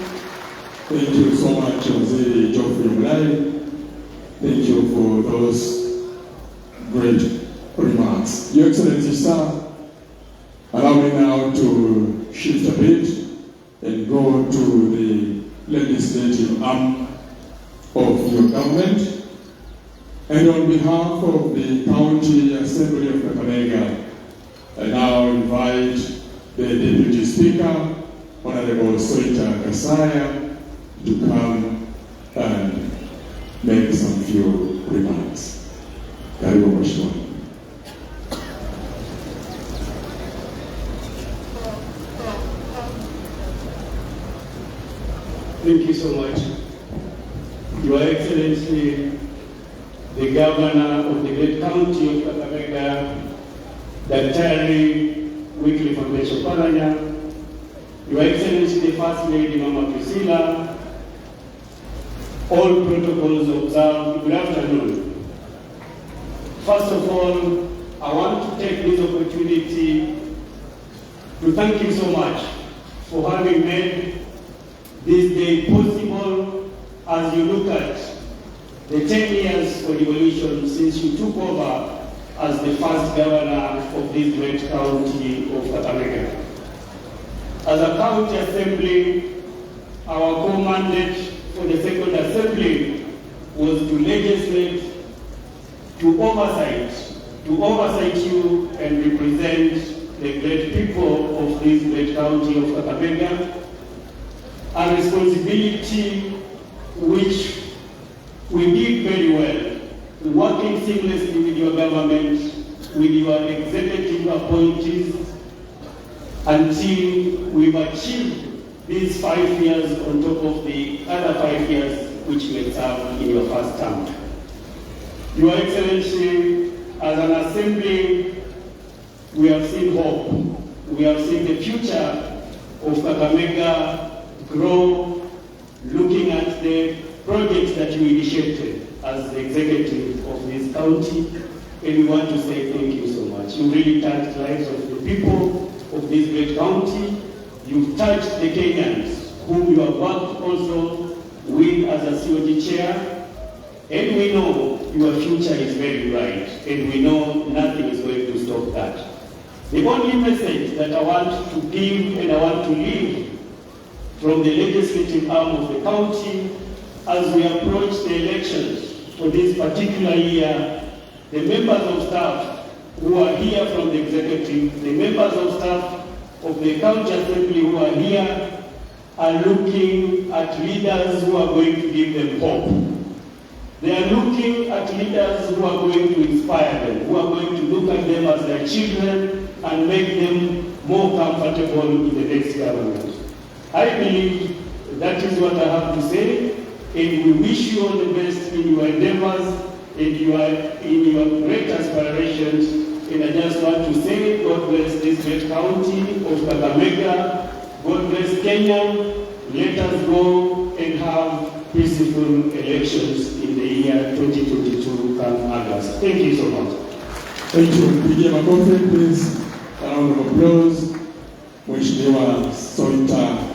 Thank you so much, Waziri Geoffrey Mulai. Thank you for those great remarks. Your Excellency, sir, allow me now to shift a bit and go to the legislative arm of your government. And on behalf of the County Assembly of Kakamega, I now invite the Deputy Speaker, Honorable Soita Kasaya, to come and make some few remarks. Karibu Mheshimiwa. Thank you so much. Your Excellency, the Governor of the great county of Kakamega, Daktari Wycliffe Oparanya, Your Excellency, the First Lady Mama Priscilla, all protocols observed, good afternoon. First of all, I want to take this opportunity to thank you so much for having made this day possible as you look at the 10 years for devolution since you took over as the first governor of this great county of Kakamega. As a county assembly, our core mandate for the second assembly was to legislate, to oversight you and represent the great people of this great county of Kakamega, a responsibility which we did very well, working seamlessly with your government, with your executive appointees, until we've achieved these 5 years on top of the other 5 years which you will serve in your first term. Your Excellency, as an assembly, we have seen hope. We have seen the future of Kakamega grow, looking at the projects that you initiated as the executive of this county, and we want to say thank you so much. You really touched the lives of the people of this great county. You've touched the Kenyans, whom you have worked also with as a COG chair, and we know your future is very bright, and we know nothing is going to stop that. The only message that I want to give and I want to leave from the legislative arm of the county as we approach the elections for this particular year, the members of staff who are here from the executive, the members of staff of the county assembly who are here, are looking at leaders who are going to give them hope. They are looking at leaders who are going to inspire them, who are going to look at them as their children and make them more comfortable in the next government. I believe that is what I have to say, and we wish you all the best in your endeavors, in your great aspirations. And I just want to say, God bless this great county of Kakamega. God bless Kenya. Let us go and have peaceful elections in the year 2022 come August. Thank you so much. Thank you. Pigia makofi, please. A round of applause. Mheshimiwa Soita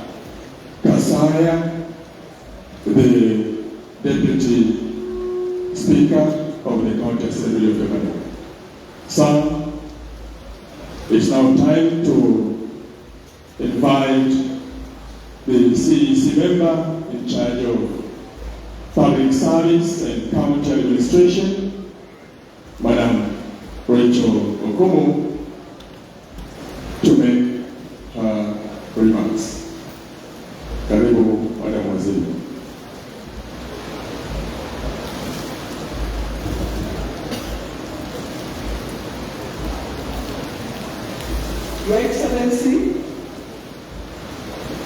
Kasaya, the Deputy Speaker of the County Assembly of Kakamega. Sir, it's now time to invite the CEC member in charge of public service and county administration, Madam Rachel Bukhungu, to make her remarks. Karibu, Madam Waziri. Your Excellency,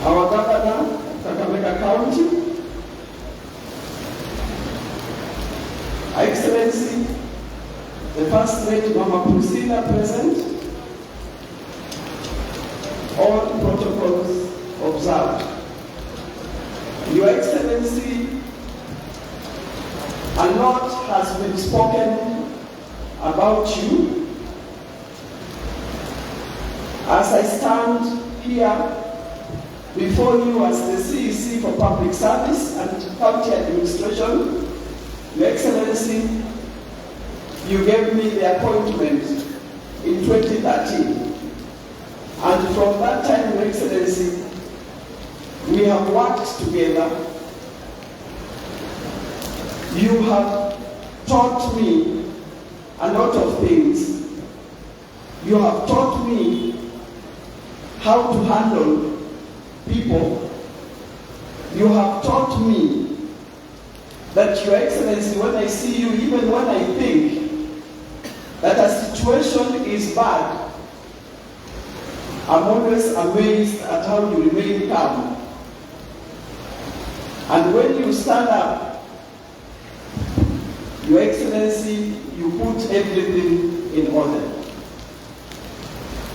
our Governor of Kakamega County, Excellency, the First Lady Mama Priscilla present, all protocols observed. Your Excellency, a lot has been spoken about you. As I stand here before you as the CEC for Public Service and County Administration, Your Excellency, you gave me the appointment in 2013. And from that time, Your Excellency, we have worked together. You have taught me a lot of things. You have taught me how to handle people. You have taught me that, Your Excellency, when I see you, even when I think that a situation is bad, I'm always amazed at how you remain calm. And when you stand up, Your Excellency, you put everything in order.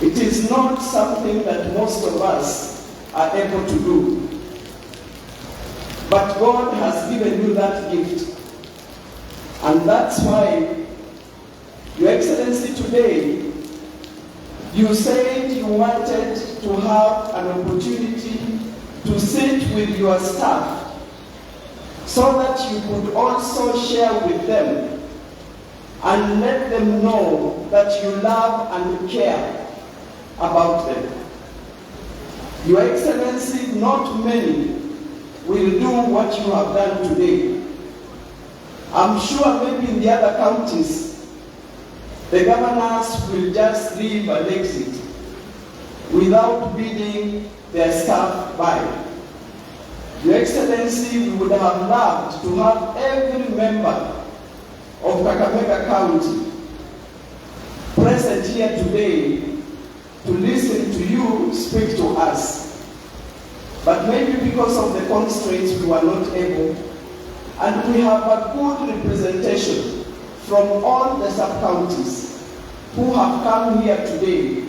It is not something that most of us are able to do. But God has given you that gift. And that's why, Your Excellency, today, you said you wanted to have an opportunity to sit with your staff so that you could also share with them and let them know that you love and care about them. Your Excellency, not many will do what you have done today. I'm sure maybe in the other counties, the governors will just leave and exit without bidding their staff by. Your Excellency, we would have loved to have every member of Kakamega County present here today to listen to you speak to us. But maybe because of the constraints we were not able, and we have a good representation from all the sub-counties who have come here today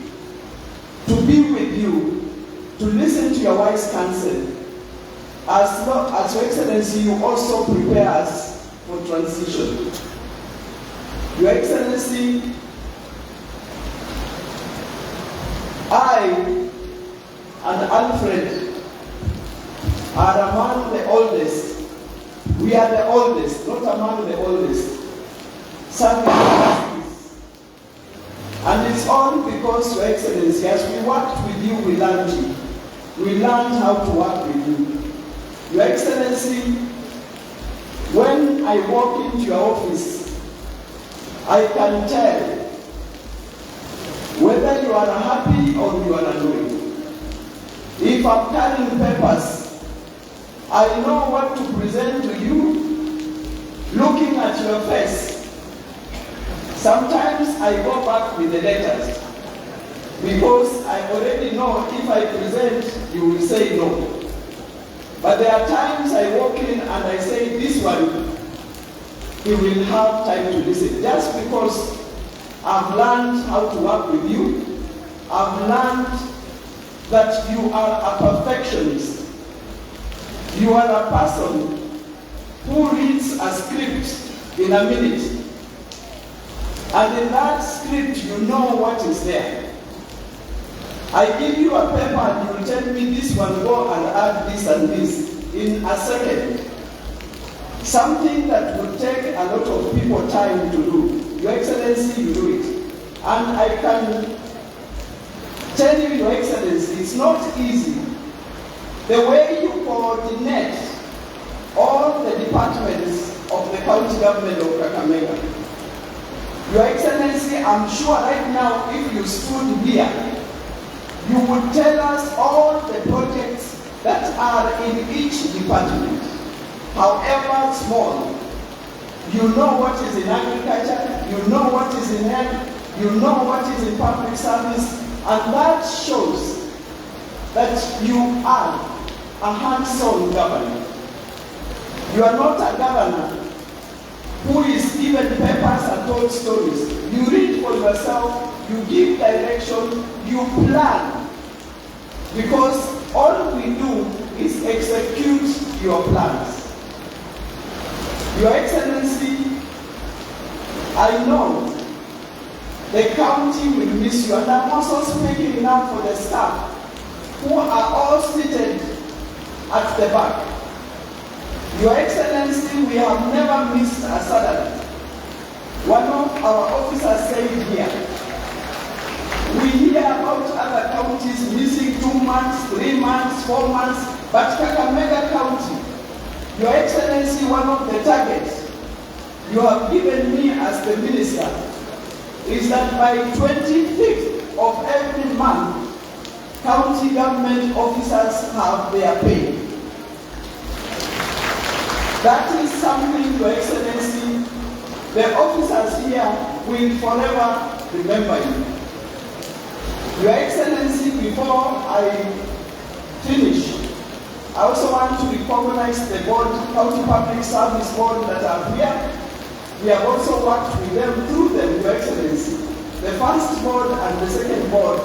to be with you, to listen to your wise counsel. As Your Excellency, you also prepare us for transition. Your Excellency, I and Alfred are among the oldest. We are the oldest, not among the oldest. And it's all because, Your Excellency, as we worked with you, we learned you. We learned how to work with you. Your Excellency, When I walk into your office, I can tell whether you are happy or you are annoyed. If I'm carrying papers, I know what to present to you, looking at your face. Sometimes I go back with the letters, because I already know if I present, you will say no. But there are times I walk in and I say, this one, he will have time to listen. Just because I've learned how to work with you, I've learned that you are a perfectionist. You are a person who reads a script in a minute. And in that script, you know what is there. I give you a paper and you will tell me this one, go and add this and this in a second. Something that would take a lot of people time to do. Your Excellency, you do it. And I can tell you, Your Excellency, it's not easy. The way you coordinate all the departments of the county government of Kakamega. Your Excellency, I'm sure right now if you stood here, you would tell us all the projects that are in each department. However small, you know what is in agriculture, you know what is in health, you know what is in public service, and that shows that you are a hands-on governor. You are not a governor who is given papers and told stories. You read for yourself, you give direction, you plan. Because all we do is execute your plans. Your Excellency, I know the county will miss you, and I'm also speaking now for the staff who are all seated at the back. Your Excellency, we have never missed a salary. One of our officers said here, we hear about other counties missing 2 months, 3 months, 4 months, but Kakamega County, Your Excellency, one of the targets you have given me as the minister is that by 25th of every month, county government officers have their pay. That is something, Your Excellency, the officers here will forever remember you. Your Excellency, before I finish, I also want to recognize the board, County Public Service Board that are here. We have also worked with them, through them, Your Excellency. The first board and the second board,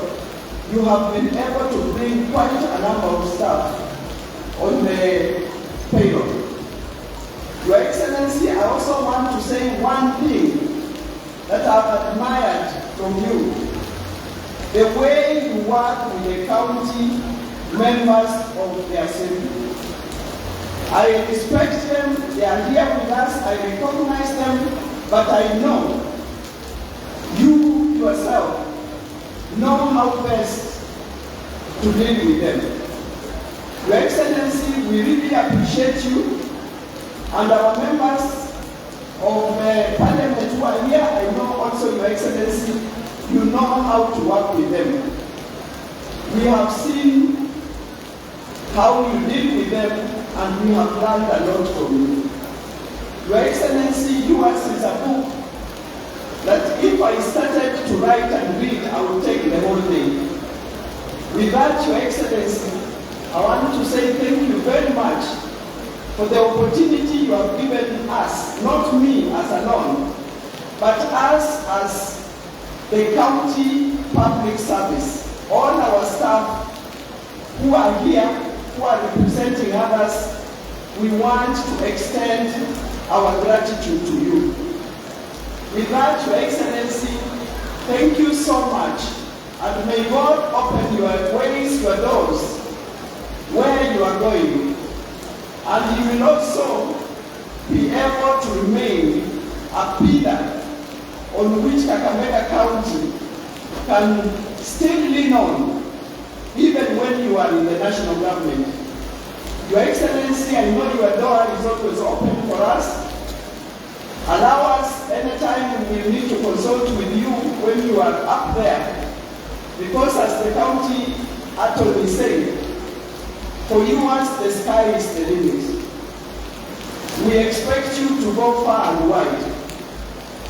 you have been able to bring quite a number of staff on the payroll. Your Excellency, I also want to say one thing that I've admired from you. The way you work with the county members of the assembly. I respect them, they are here with us, I recognize them, but I know you yourself know how best to deal with them. Your Excellency, we really appreciate you. And our members of Parliament who are here, I know also, Your Excellency, you know how to work with them. We have seen how you deal with them, and we have learned a lot from you. Your Excellency, yours is a book that if I started to write and read, I would take the whole thing. With that, Your Excellency, I want to say thank you very much for the opportunity you have given us, not me as alone, but us as the county public service, all our staff who are here, who are representing others. We want to extend our gratitude to you. With that, Your Excellency, thank you so much, and may God open your ways, your doors, where you are going. And you will also be able to remain a pillar on which Kakamega County can still lean on, even when you are in the national government. Your Excellency, I know your door is always open for us. Allow us anytime we will need to consult with you when you are up there. Because as the county attorney said, for you once the sky is the limit. We expect you to go far and wide.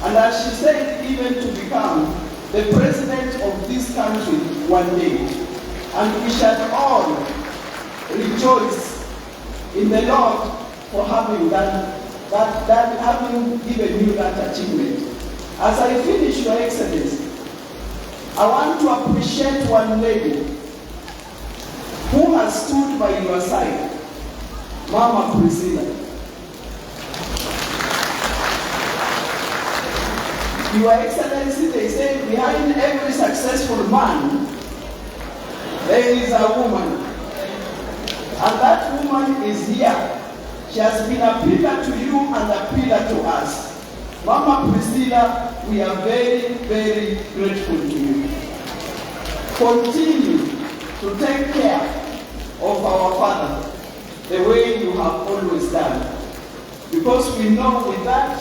And as she said, even to become the president of this country one day. And we shall all rejoice in the Lord for having having given you that achievement. As I finish, Your Excellency, I want to appreciate one lady who has stood by your side, Mama Priscilla. Your Excellency, they say behind every successful man, there is a woman. And that woman is here. She has been a pillar to you and a pillar to us. Mama Priscilla, we are very, very grateful to you. Continue to take care of our father the way you have always done. Because we know with that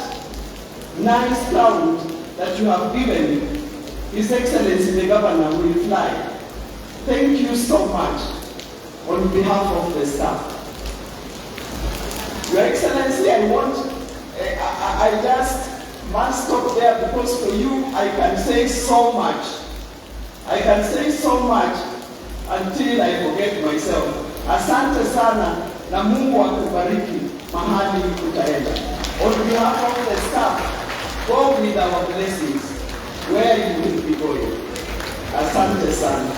nice cloud that you have given, His Excellency the Governor will fly. Thank you so much on behalf of the staff. Your Excellency, I just must stop there because for you I can say so much. I can say so much until I forget myself. Asante sana na Mungu akubariki mahali utaenda. On behalf of the staff, go with our blessings where you will be going. Asante sana.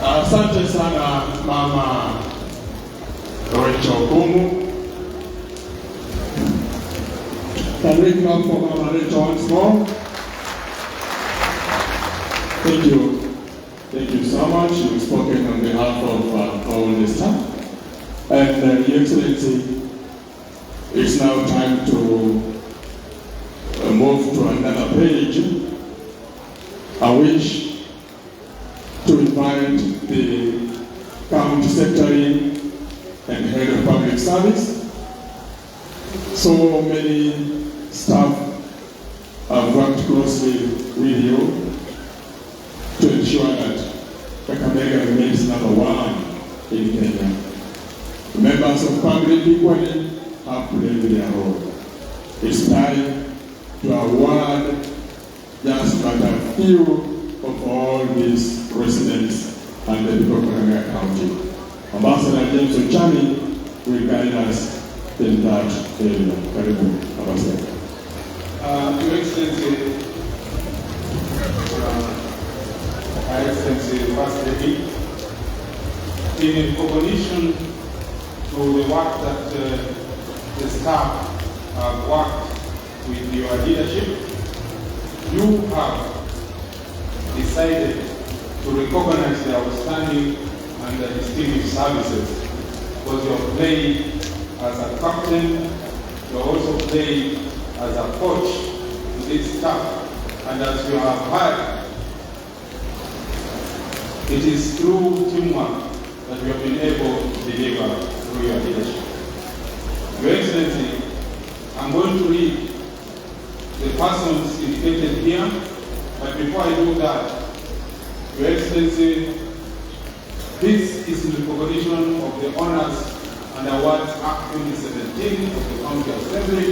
Asante sana Mama Rachel Bukhungu. Can we clap for Mama Rachel once more? Thank you. Thank you so much. You've spoken on behalf of all the staff. And Your Excellency, it's now time to move to another page. I wish to invite the County Secretary and Head of Public Service. So many staff have worked closely with you to ensure that Kakamega remains #1 in Kenya. Members of public equally have played their role. It's time to award just but a few of all these residents and the people of Oparanya County. Ambassador James Ochani will guide us in that area. Karibu, Ambassador. Your Excellency, Her Excellency First Lady, in recognition to the work that the staff have worked with your leadership, you have decided to recognize the outstanding and the distinguished services because you have played as a captain, you also played as a coach to this staff, and as you have heard, it is through teamwork that we have been able to deliver through your leadership. Your Excellency, I'm going to read the persons indicated here, but before I do that, Your Excellency, this is in recognition of the honors and awards Act 2017 of the County Assembly,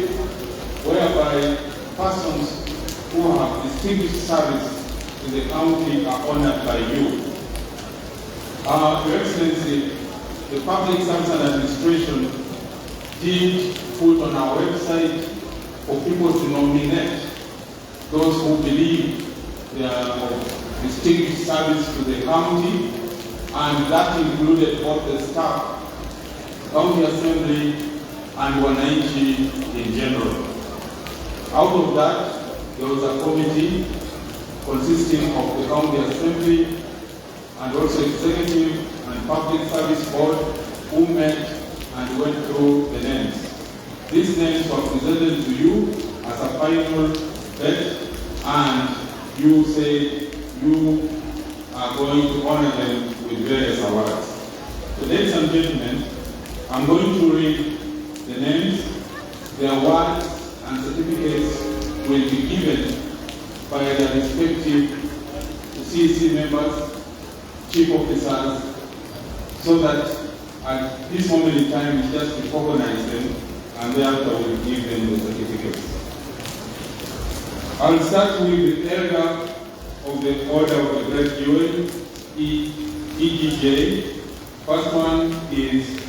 whereby persons who have distinguished service in the county are honored by you. Your Excellency, the Public Service and Administration did put on our website for people to nominate those who believe they are of distinguished service to the county, and that included both the staff, County Assembly, and Wananchi in general. Out of that, there was a committee consisting of the County Assembly and also Executive and Public Service Board who met and went through the names. These names were presented to you as a final bet, and you say you are going to honor them with various awards. So, ladies and gentlemen, I'm going to read the names. The awards and certificates will be given by their respective CEC members, chief officers, so that at this moment in time we just recognize them and thereafter we'll give them the certificates. I'll start with the elder of the Order of the Great Jewel, EGJ. First one is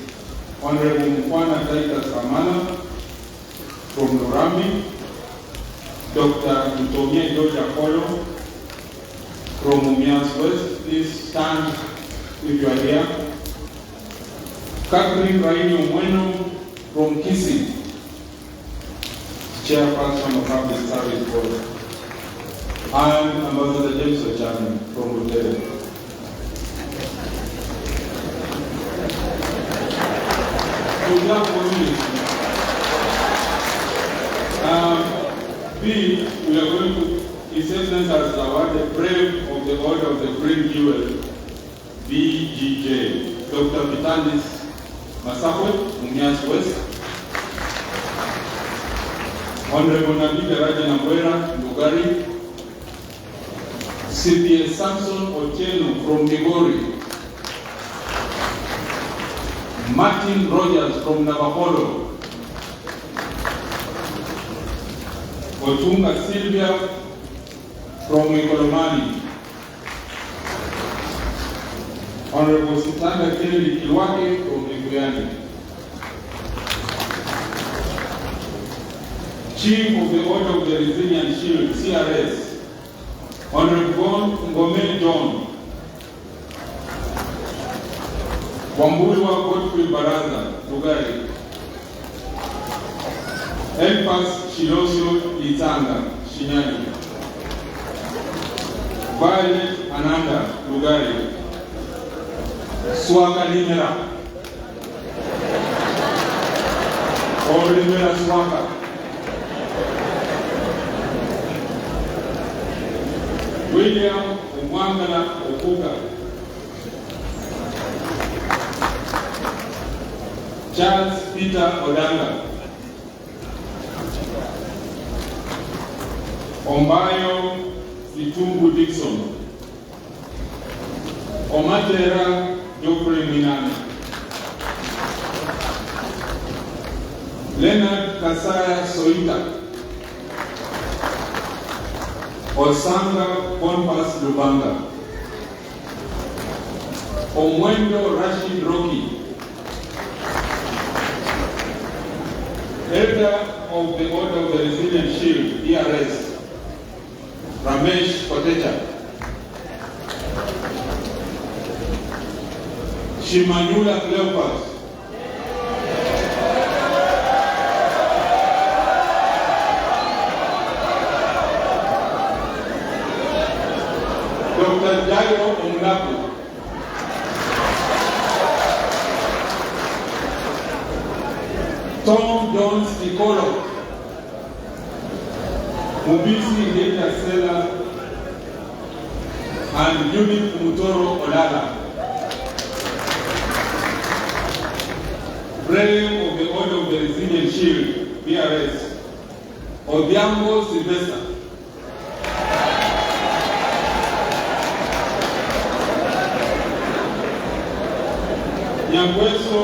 Honorable Mukwana Titus Amana from Lurambi, Dr. Utomie George Apollo from Mumias West. Please stand if you are here. Catherine Raini Omweno from Kisii, Chairperson of Public Service Board, and Ambassador James Ochani from Bukhungu. B, we are going to, His Excellency has awarded Brave of the Order of the Green Jewel, BGJ, Dr. Vitalis Masakwe, Mumias West. Honorable Nabi Raja Nambwera, Lugari. CPS Samson Otieno from Migori. Martin Rogers from Navapolo. Otunga Sylvia from Ikolomani. Honorable Sitanda Kennedy Kilwake from Iguyani. Chief of the Order of the Resilient Shield, CRS, Honorable Ngome John. Wambulwa Godfrey Baraza, Lugari. Elpas Shilosio Itanga, Shinyani. Violet Ananda, Lugari. Swaka Limera. Or Limera Swaka. William Umwangala Okuka. Charles Peter Odanga. Ombayo Litungu Dixon. Omatera Jofre Minana. Leonard Kasaya Soita. Osanga Bonpas Lubanga. Omwendo Rashid Roki. Elder of the Order of the Resilient Shield, ERS, Ramesh Kotecha. Shimanyula Cleopas. Dr. Jairo Omlapu. Tom Jones Nicolo. Mubisi Hita Sela and Judith Mutoro Olala. Brave of the Order of the Resilient Shield, BRS, Odiambo Sylvester. Nyangweso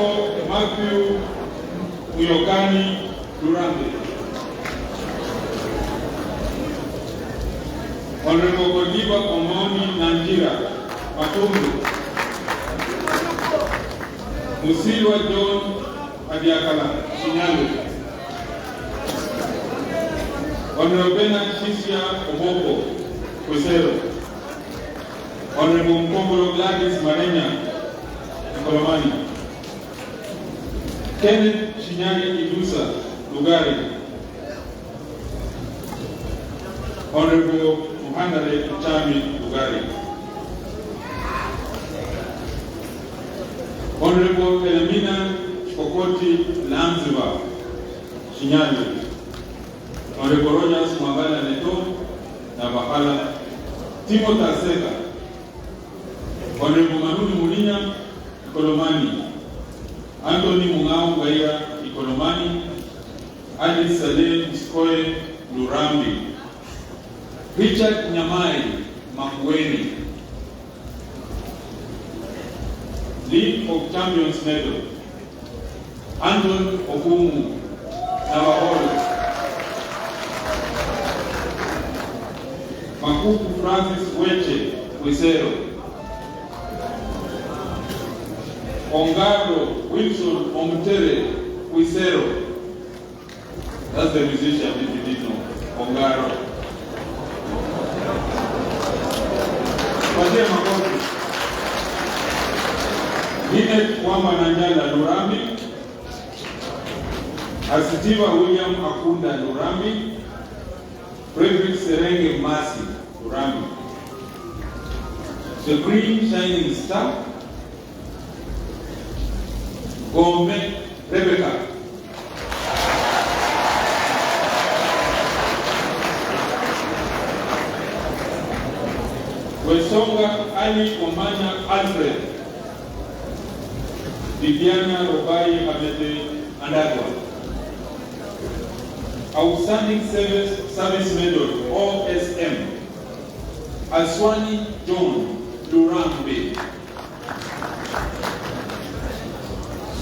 Matthew Uyokani Durande. Honorable Godiva Omoni Nanjira, Matumbu. Musilwa John Adiakala, Shinyalo. Honorable Bernard Shishia Oboko, Kwesero. Honorable Mkongolo Gladys Marenya, Kolomani. Kenneth Shinyari Idusa, Lugari. Honorable Muhandale Chami, Lugari. Honorable Elamina Kokoti Lanziva, Shinyalu, Oparanya Mwagala Neto na Bakala, Timothy Aseka, Honorable Manuni Mulinya, Ikolomani, Anthony Mungao Gaira, Ikolomani, Alice Saleh Mskoe Lurambi, Richard Nyamai Makueni, League of Champions Medal, Anton Bukhungu, Navaholo, Makuku Francis Weche, Wisero, Ongaro Wilson Omtere, Wisero. That's the musician, if you didn't know. Ongaro. Wazee makofi. Linet Kwamba Nanjala Lurambi, Asitiva William Akunda Lurambi, Frederick Serenge Masi Lurambi, The Green Shining Star, Gombe Rebecca, Wesonga Ali Omanya Alfred, Viviana Robai Hamete Andagwa, Outstanding Service Medal OSM, Aswani John Lurambe,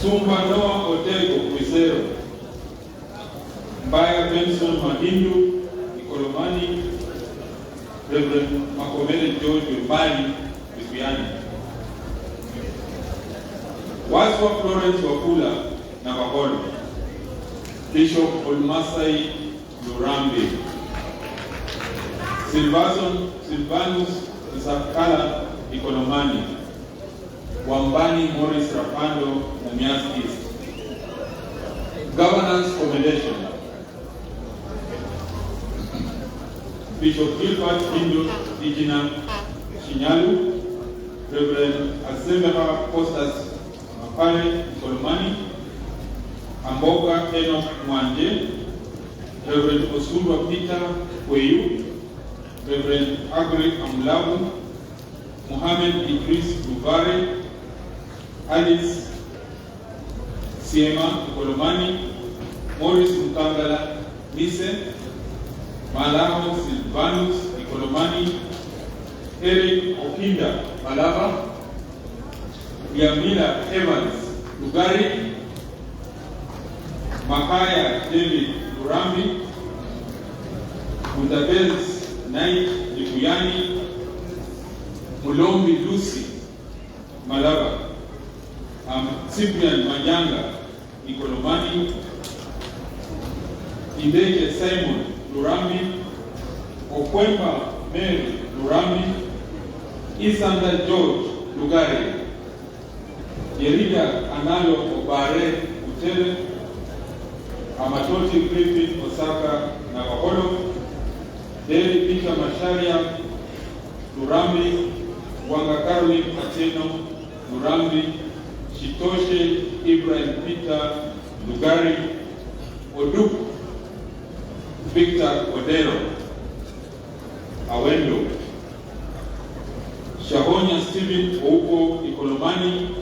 Sumba Noah Otego Wisero, Mbaya Benson Mahindu Ikolomani, Reverend Makomele George Mbali Bikuyani, Waswa Florence Wakula Navaholo, Bishop Olmasai Lurambe, Silvanus Isakala Ikolomani, Wambani Morris Rapando Namias East. Governance Commendation, Bishop Gilbert Indo Dijina Shinyalu, Reverend Asembera Costas Mapare Ikolomani, Amboka Enoch Mwanje, Reverend Osurwa Peter Kweyu, Reverend Agri Amlabu, Mohammed Idris Duvare, Alice Siema Ikolomani, Morris Mutangala Mise, Malamo Silvanus Ikolomani, Eric Okinda Malava, Yamila Evans Lugari, Makaya David Lurambi, Mundabez Knight Likuyani, Mulombi Lucy Malava, Cyprian Manyanga Ikolomani, Ideke Simon Lurambi, Okwemba Mary Lurambi, Isanda George Lugari, Yerida Analo Obare Utere, Amatoti Griffin Osaka Navaholo, Deli Peter Masharia Lurambi, Wanga Caroline Ateno Lurambi, Shitoshe Ibrahim Peter Lugari, Oduk Victor Odero Awendo, Shahonya Stephen Ouko Ikolomani,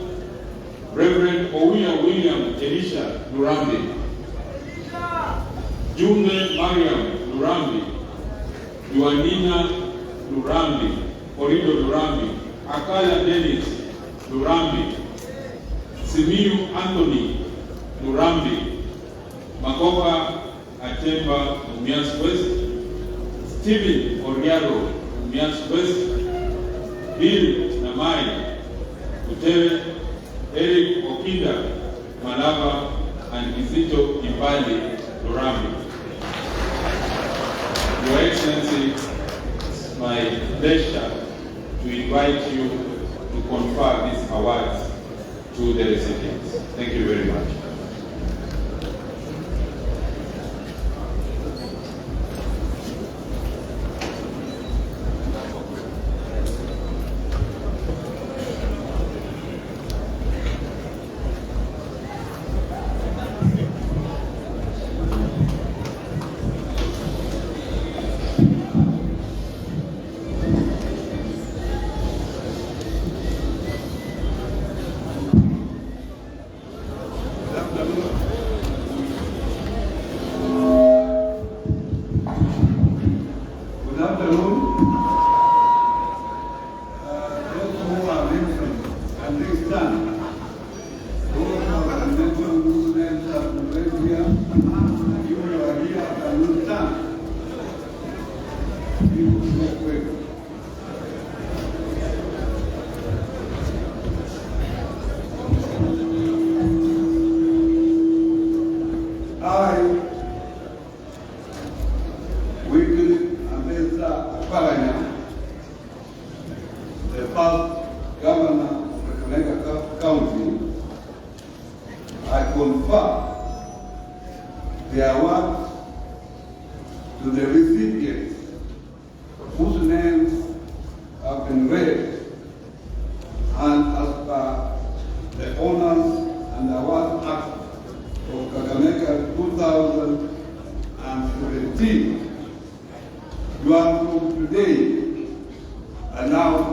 Reverend Ouya William Elisha Lurambi, Jumbe Mariam Lurambi, Juanina Lurambi, Orido Lurambi, Akala Dennis Lurambi, Simiyu Anthony Lurambi, Makopa Atemba Mumias West, Stephen Oriaro Mumias West, Bill Namai Utewe, Eric Okinda Malava, and Kizito Imbali Lurambi. Your Excellency, it's my pleasure to invite you to confer these awards to the recipients. Thank you very much. first governor of Kakamega County, I confer the award to the recipients whose names have been read, and as per the Honors and Award Act of Kakamega 2017, you are from today allowed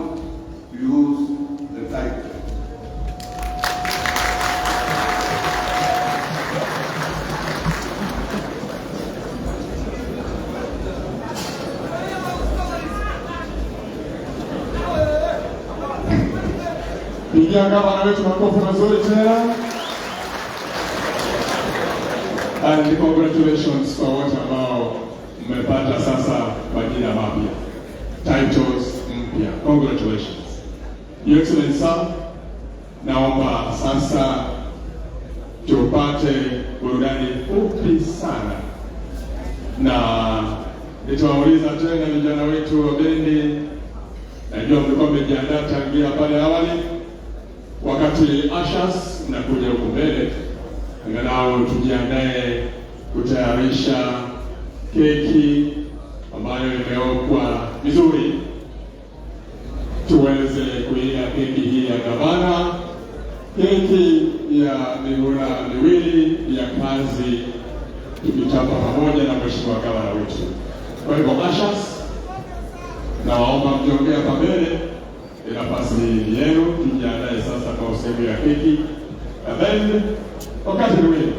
to use the title. Pigia gavana wetu makofi mazuri tena. And congratulations kwa wote ambao mmepata sasa majina mapya, titles mpya. Congratulations. Your Excellency sir, naomba sasa tupate burudani fupi sana, na nitawauliza tena vijana wetu wa bendi, najua mlikuwa mmejiandaa tangia pale awali. Wakati ushers mnakuja huko mbele, angalau tujiandae kutayarisha keki ambayo imeokwa vizuri, tuweze kuila keki hii ya gavana, keki ya mihula miwili ya kazi, tukichapa pamoja na mheshimiwa gavana wetu. Kwa hivyo ushers, nawaomba mjongea hapa mbele, nafasi yenu, tujiandae sasa kwa sehemu ya keki. And then wakati ni wimbo,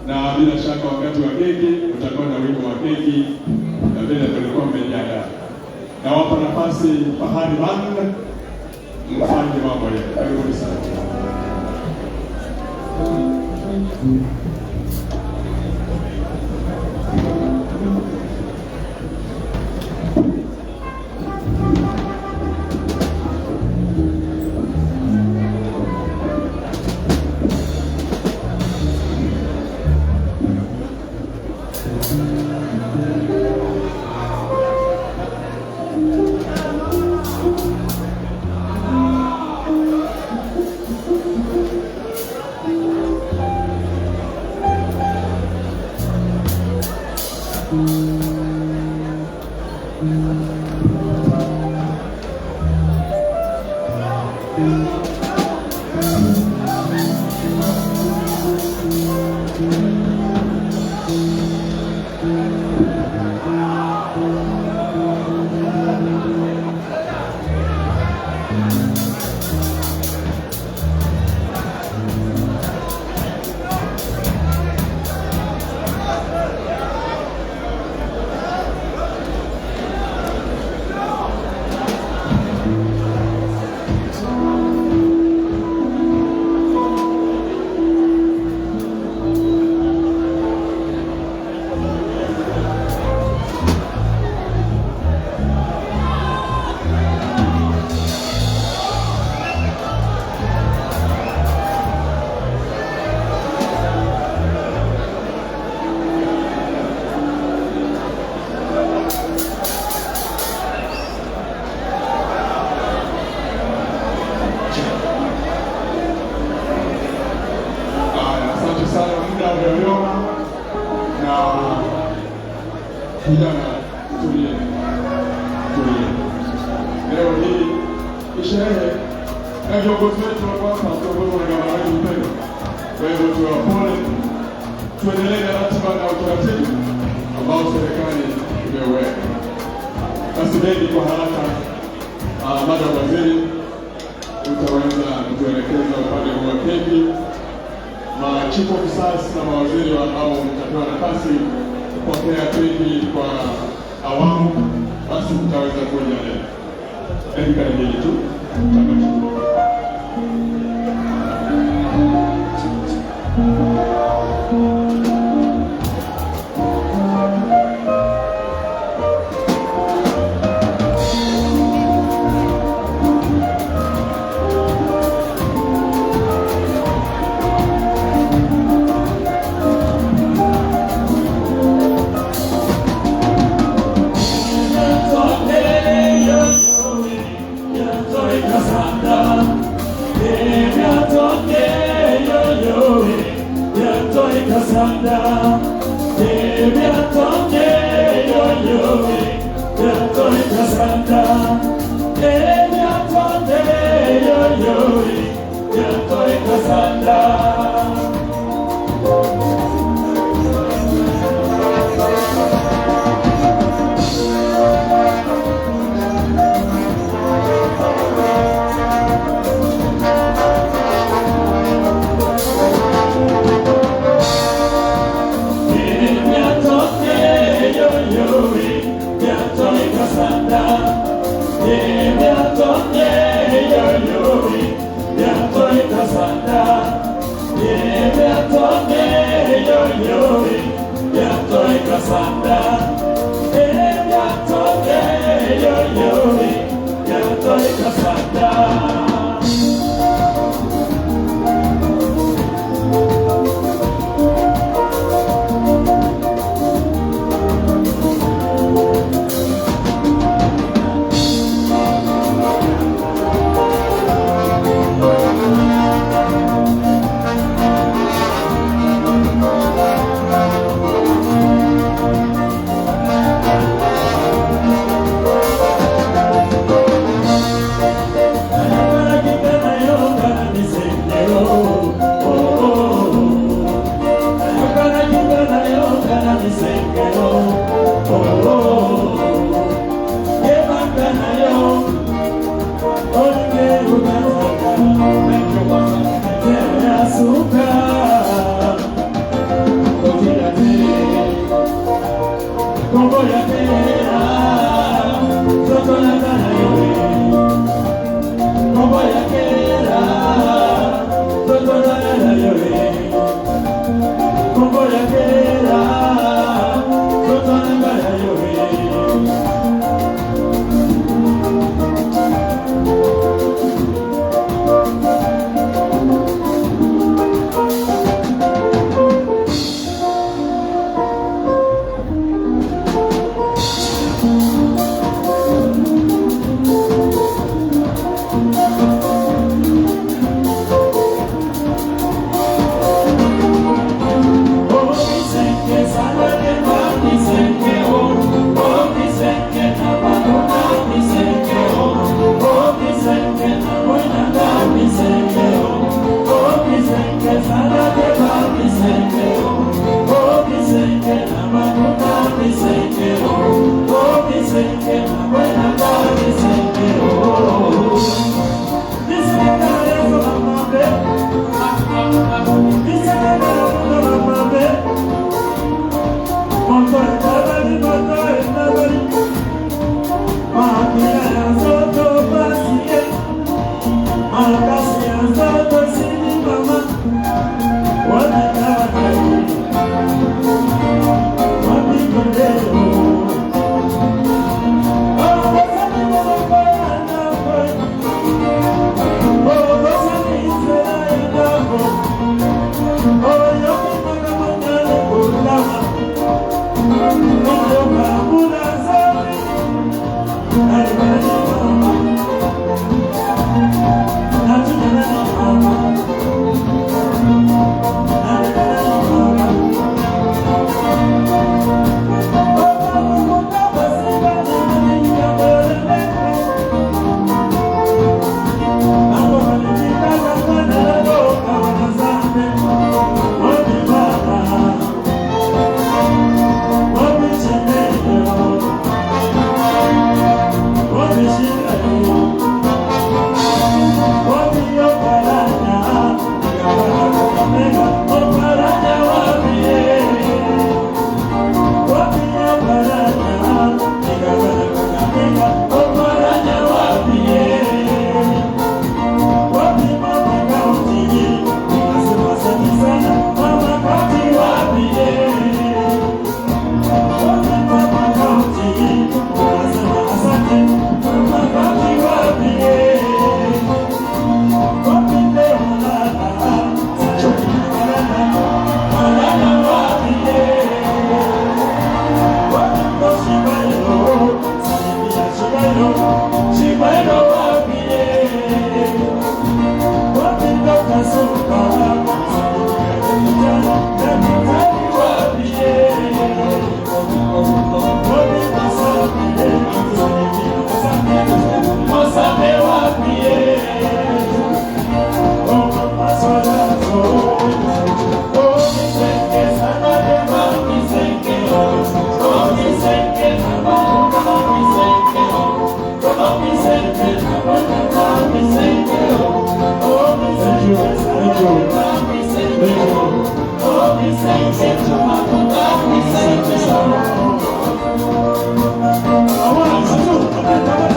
na bila shaka wakati wa keki utakuwa na wimbo wa keki, na vile tulikuwa mmejiandaa. Nawapa nafasi Fahari Band mfanye mambo yenu. Karibuni sana. Vijana tulie. Leo hii sherehe na viongozi wetu wa hapa wakiongozwa na gavana wetu Mpendo. Kwa hivyo tuwapole, tuendelee na ratiba na utaratibu ambao serikali imeweka. Basi bendi kwa haraka, Madam Waziri, utaweza kutuelekeza upande wa keki. Chief officers na mawaziri ambao mtapewa nafasi kupokea keki kwa awamu, basi mtaweza kuja leo. Hebu karibuni tu. Sorry. sanda, miatonde yoyo, miatonde sanda, miatonde yoyo, miatonde sanda.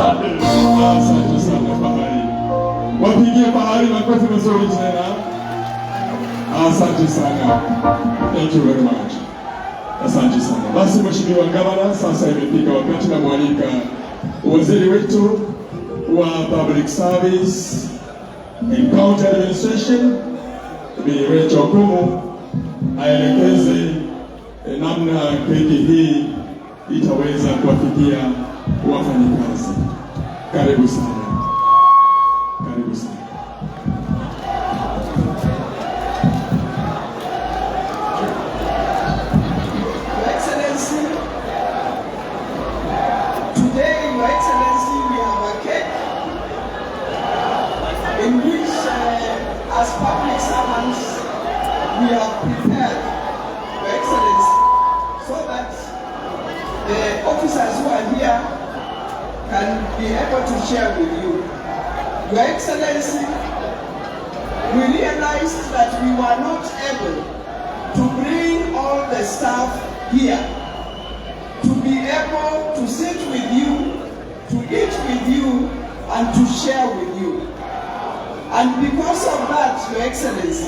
Asante sana Bahari. Wapigie Bahari makofi mazuri tena. Asante sana. Thank you very much. Asante sana. Basi Mheshimiwa Gavana, sasa imefika wakati na mwalika waziri wetu wa Public Service and County Administration Bi Rachel Bukhungu aelekeze namna keki hii itaweza kuwafikia wafanyikazi. Karibu sana. Karibu sana. Your Excellency, today, Your Excellency, we have a cake in which, as public servants, we have prepared, Your Excellency, so that the officers who are here can be able to share with you. Your Excellency, we realized that we were not able to bring all the staff here to be able to sit with you, to eat with you, and to share with you. And because of that, Your Excellency,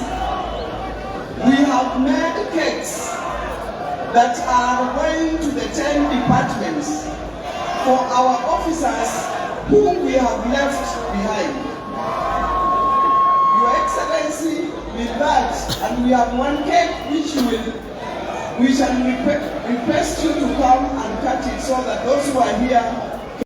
we have made cakes that are going to the 10 departments for our officers whom we have left behind. Your Excellency, with that, and we have one cake which we shall request you to come and cut it so that those who are here